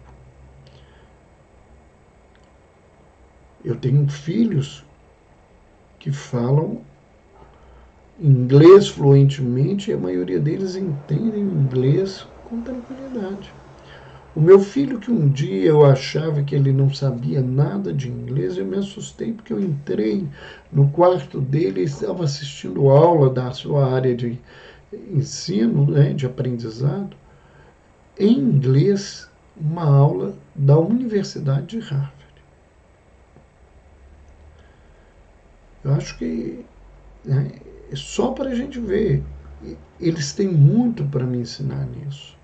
Eu tenho filhos que falam inglês fluentemente e a maioria deles entendem o inglês com tranquilidade. O meu filho, que um dia eu achava que ele não sabia nada de inglês, eu me assustei porque eu entrei no quarto dele e estava assistindo aula da sua área de ensino, né, de aprendizado, em inglês, uma aula da Universidade de Harvard. Eu acho que é só para a gente ver. Eles têm muito para me ensinar nisso.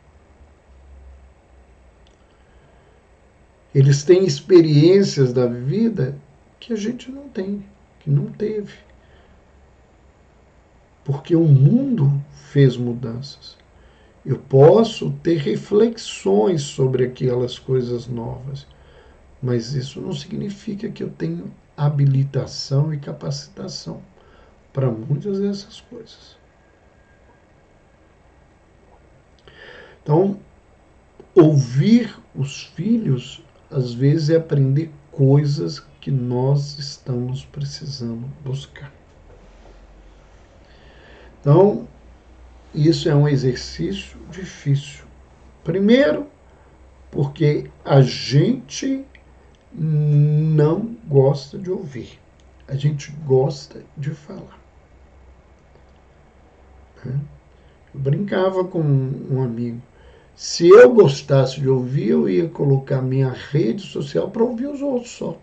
Eles têm experiências da vida que a gente não tem, que não teve. Porque o mundo fez mudanças. Eu posso ter reflexões sobre aquelas coisas novas, mas isso não significa que eu tenho habilitação e capacitação para muitas dessas coisas. Então, ouvir os filhos, às vezes, é aprender coisas que nós estamos precisando buscar. Então, isso é um exercício difícil. Primeiro, porque a gente não gosta de ouvir. A gente gosta de falar. Eu brincava com um amigo. Se eu gostasse de ouvir, eu ia colocar minha rede social para ouvir os outros só.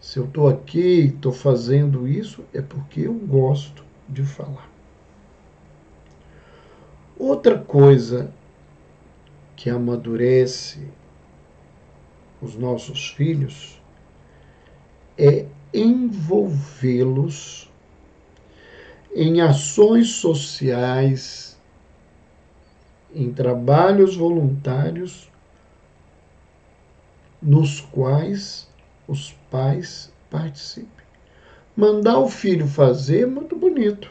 Se eu estou aqui, estou fazendo isso, é porque eu gosto de falar. Outra coisa que amadurece os nossos filhos é envolvê-los em ações sociais, em trabalhos voluntários, nos quais os pais participem. Mandar o filho fazer é muito bonito.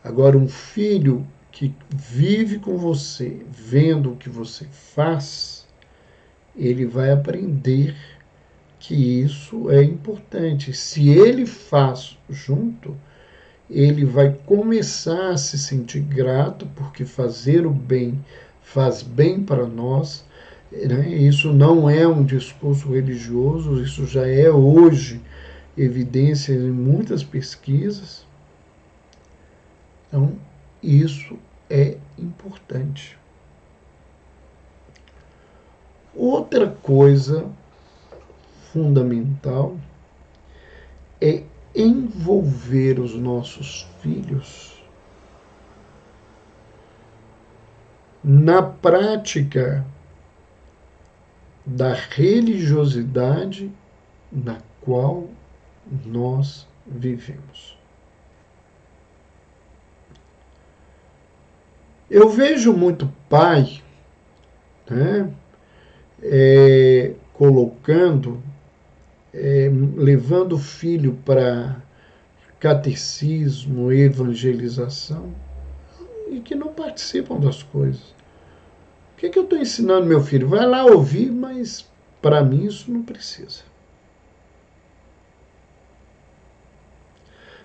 Agora, um filho que vive com você, vendo o que você faz, ele vai aprender que isso é importante. Se ele faz junto, ele vai começar a se sentir grato, porque fazer o bem faz bem para nós. Né? Isso não é um discurso religioso, isso já é hoje evidência em muitas pesquisas. Então, isso é importante. Outra coisa fundamental é envolver os nossos filhos na prática da religiosidade na qual nós vivemos. Eu vejo muito pai, né, colocando, levando o filho para catecismo, evangelização, e que não participam das coisas. O que eu estou ensinando meu filho? Vai lá ouvir, mas para mim isso não precisa.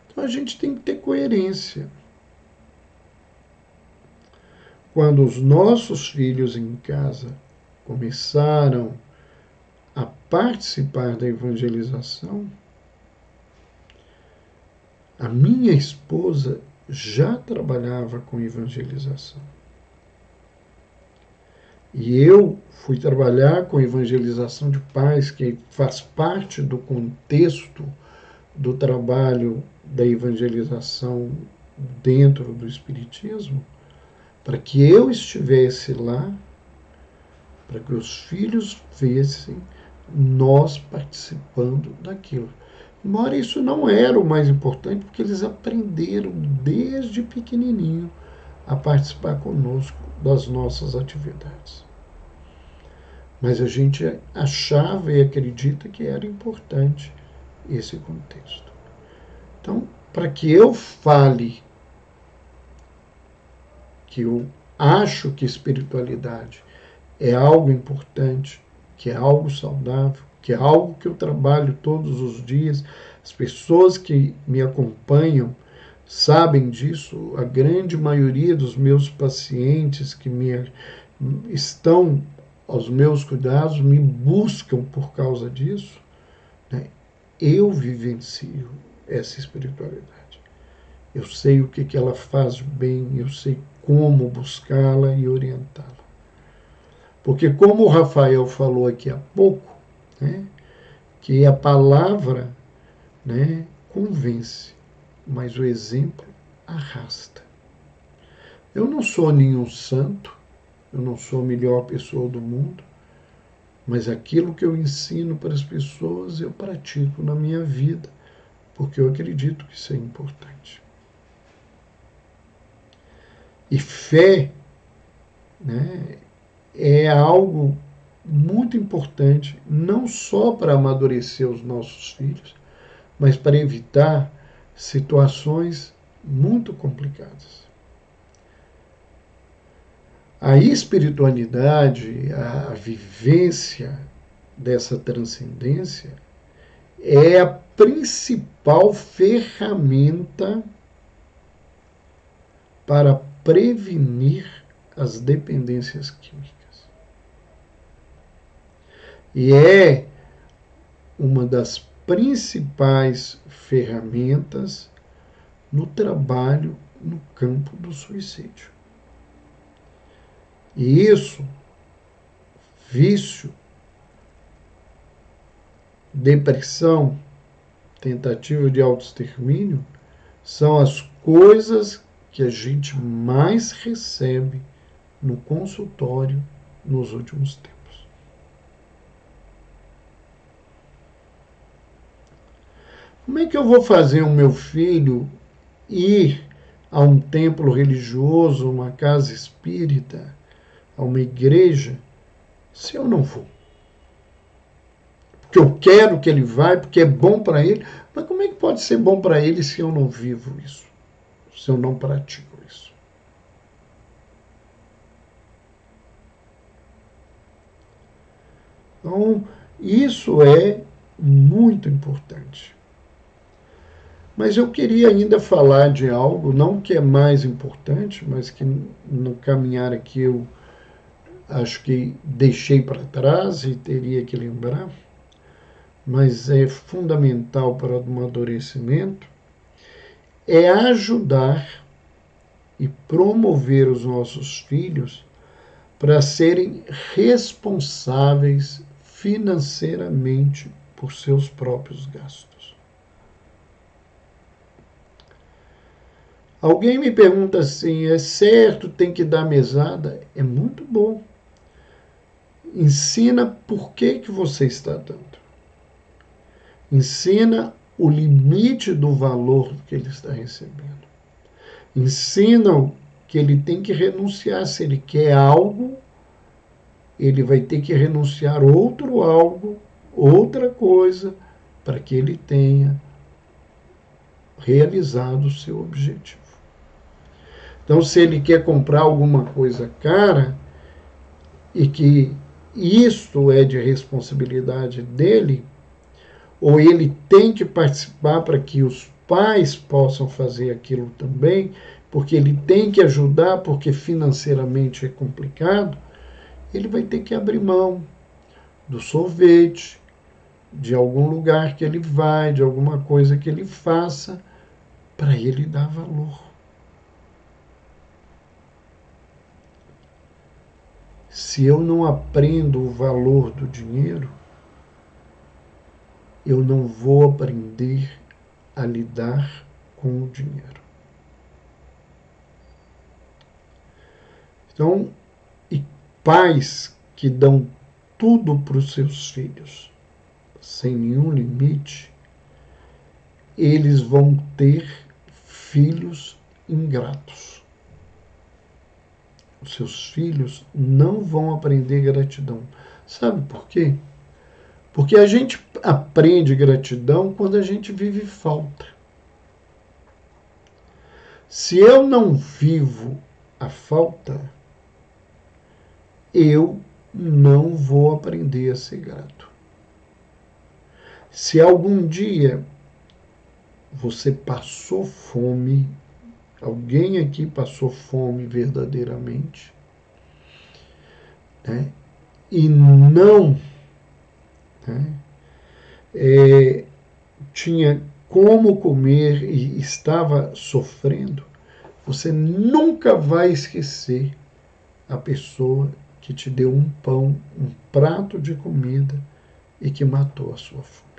Então a gente tem que ter coerência. Quando os nossos filhos em casa começaram a participar da evangelização, a minha esposa já trabalhava com evangelização. E eu fui trabalhar com evangelização de pais, que faz parte do contexto do trabalho da evangelização dentro do Espiritismo, para que eu estivesse lá, para que os filhos vissem nós participando daquilo. Embora isso não era o mais importante, porque eles aprenderam desde pequenininho a participar conosco das nossas atividades. Mas a gente achava e acredita que era importante esse contexto. Então, para que eu fale que eu acho que espiritualidade é algo importante, que é algo saudável, que é algo que eu trabalho todos os dias, as pessoas que me acompanham sabem disso, a grande maioria dos meus pacientes que estão aos meus cuidados me buscam por causa disso, né? Eu vivencio essa espiritualidade. Eu sei o que ela faz bem, eu sei como buscá-la e orientá-la. Porque como o Rafael falou aqui há pouco, né, que a palavra, né, convence, mas o exemplo arrasta. Eu não sou nenhum santo, eu não sou a melhor pessoa do mundo, mas aquilo que eu ensino para as pessoas eu pratico na minha vida, porque eu acredito que isso é importante. E fé, né, é algo muito importante, não só para amadurecer os nossos filhos, mas para evitar situações muito complicadas. A espiritualidade, a vivência dessa transcendência é a principal ferramenta para prevenir as dependências químicas. E é uma das principais ferramentas no trabalho no campo do suicídio. E isso, vício, depressão, tentativa de autoextermínio, são as coisas que a gente mais recebe no consultório nos últimos tempos. Como é que eu vou fazer o meu filho ir a um templo religioso, uma casa espírita, a uma igreja, se eu não vou? Porque eu quero que ele vá, porque é bom para ele. Mas como é que pode ser bom para ele se eu não vivo isso? Se eu não pratico isso? Então, isso é muito importante. Mas eu queria ainda falar de algo, não que é mais importante, mas que no caminhar aqui eu acho que deixei para trás e teria que lembrar, mas é fundamental para o amadurecimento, é ajudar e promover os nossos filhos para serem responsáveis financeiramente por seus próprios gastos. Alguém me pergunta assim, é certo, tem que dar mesada? É muito bom. Ensina por que você está dando. Ensina o limite do valor que ele está recebendo. Ensina que ele tem que renunciar. Se ele quer algo, ele vai ter que renunciar outro algo, outra coisa, para que ele tenha realizado o seu objetivo. Então, se ele quer comprar alguma coisa cara, e que isto é de responsabilidade dele, ou ele tem que participar para que os pais possam fazer aquilo também, porque ele tem que ajudar, porque financeiramente é complicado, ele vai ter que abrir mão do sorvete, de algum lugar que ele vai, de alguma coisa que ele faça, para ele dar valor. Se eu não aprendo o valor do dinheiro, eu não vou aprender a lidar com o dinheiro. Então, e pais que dão tudo para os seus filhos, sem nenhum limite, eles vão ter filhos ingratos. Os seus filhos não vão aprender gratidão. Sabe por quê? Porque a gente aprende gratidão quando a gente vive falta. Se eu não vivo a falta, eu não vou aprender a ser grato. Se algum dia você passou fome, alguém aqui passou fome verdadeiramente, né? E não tinha como comer e estava sofrendo, você nunca vai esquecer a pessoa que te deu um pão, um prato de comida e que matou a sua fome.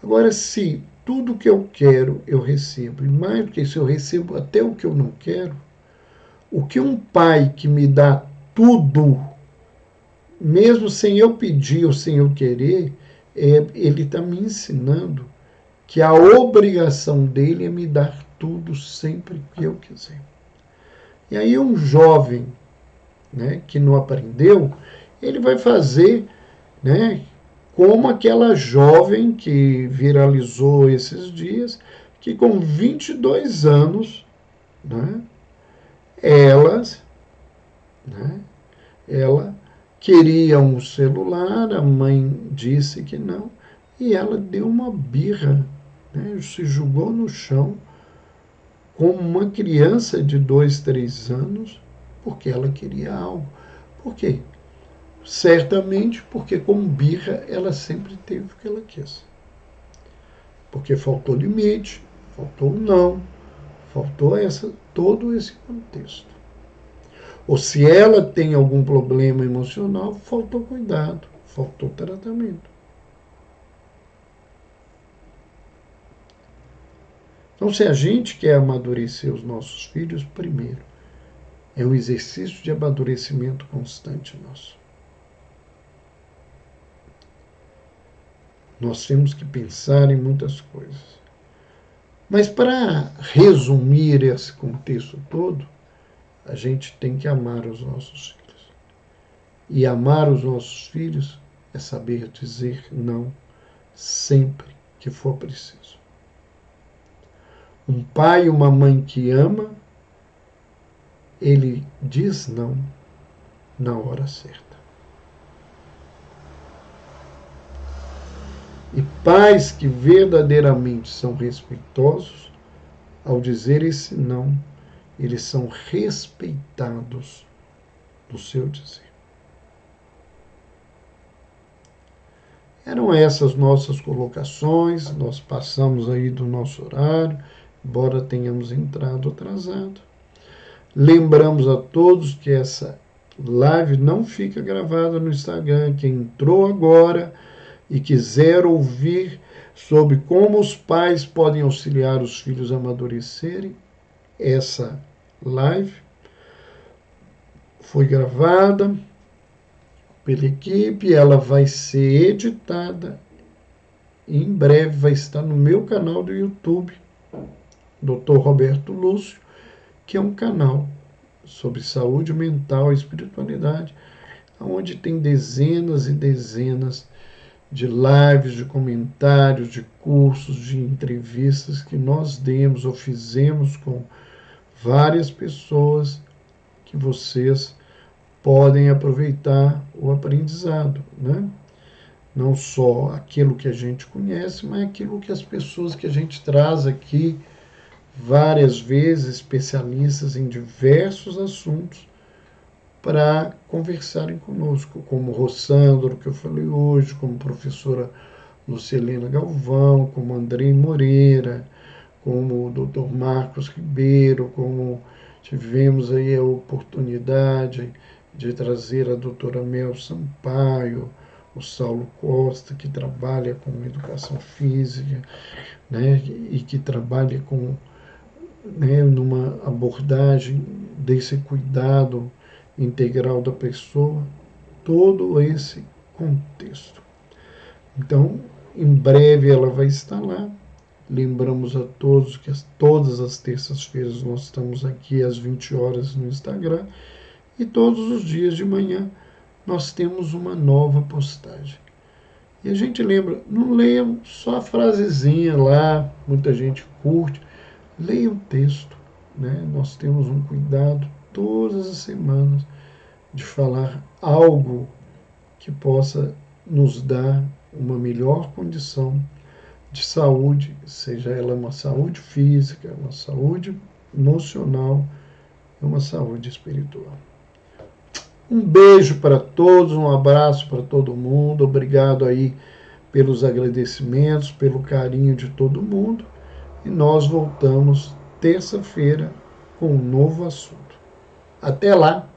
Agora, se tudo que eu quero eu recebo, e mais do que isso, eu recebo até o que eu não quero, o que um pai que me dá tudo, mesmo sem eu pedir ou sem eu querer, ele está me ensinando que a obrigação dele é me dar tudo sempre que eu quiser. E aí um jovem, né, que não aprendeu, ele vai fazer, né, como aquela jovem que viralizou esses dias, que com 22 anos, né, ela queria um celular, a mãe disse que não, e ela deu uma birra, né, se jogou no chão como uma criança de 2, 3 anos, porque ela queria algo. Por quê? Certamente porque com birra ela sempre teve o que ela quis. Porque faltou limite, Faltou não. Faltou todo esse contexto. Ou se ela tem algum problema emocional, faltou cuidado, faltou tratamento. Então, se a gente quer amadurecer os nossos filhos, primeiro, é um exercício de amadurecimento constante nosso. Nós temos que pensar em muitas coisas. Mas para resumir esse contexto todo, a gente tem que amar os nossos filhos. E amar os nossos filhos é saber dizer não sempre que for preciso. Um pai e uma mãe que ama, ele diz não na hora certa. E pais que verdadeiramente são respeitosos, ao dizer esse não, eles são respeitados no seu dizer. Eram essas nossas colocações, nós passamos aí do nosso horário, embora tenhamos entrado atrasado. Lembramos a todos que essa live não fica gravada no Instagram. Quem entrou agora e quiser ouvir sobre como os pais podem auxiliar os filhos a amadurecerem, essa live foi gravada pela equipe, ela vai ser editada e em breve vai estar no meu canal do YouTube, Dr. Roberto Lúcio, que é um canal sobre saúde mental e espiritualidade, onde tem dezenas e dezenas de lives, de comentários, de cursos, de entrevistas que nós demos ou fizemos com várias pessoas que vocês podem aproveitar o aprendizado, né? Não só aquilo que a gente conhece, mas aquilo que as pessoas que a gente traz aqui várias vezes, especialistas em diversos assuntos, para conversarem conosco, como o Rossandro, que eu falei hoje, como a professora Lucilena Galvão, como Andrei Moreira, como o Dr. Marcos Ribeiro, como tivemos aí a oportunidade de trazer a doutora Mel Sampaio, o Saulo Costa, que trabalha com educação física, né, e que trabalha com, né, numa abordagem desse cuidado integral da pessoa, todo esse contexto. Então, em breve ela vai estar lá. Lembramos a todos que todas as terças-feiras nós estamos aqui às 20 horas no Instagram e todos os dias de manhã nós temos uma nova postagem. E a gente lembra, não leiam só a frasezinha lá, muita gente curte, leia o texto, né? Nós temos um cuidado todas as semanas de falar algo que possa nos dar uma melhor condição de saúde, seja ela uma saúde física, uma saúde emocional, uma saúde espiritual. Um beijo para todos, um abraço para todo mundo, obrigado aí pelos agradecimentos, pelo carinho de todo mundo, e nós voltamos terça-feira com um novo assunto. Até lá!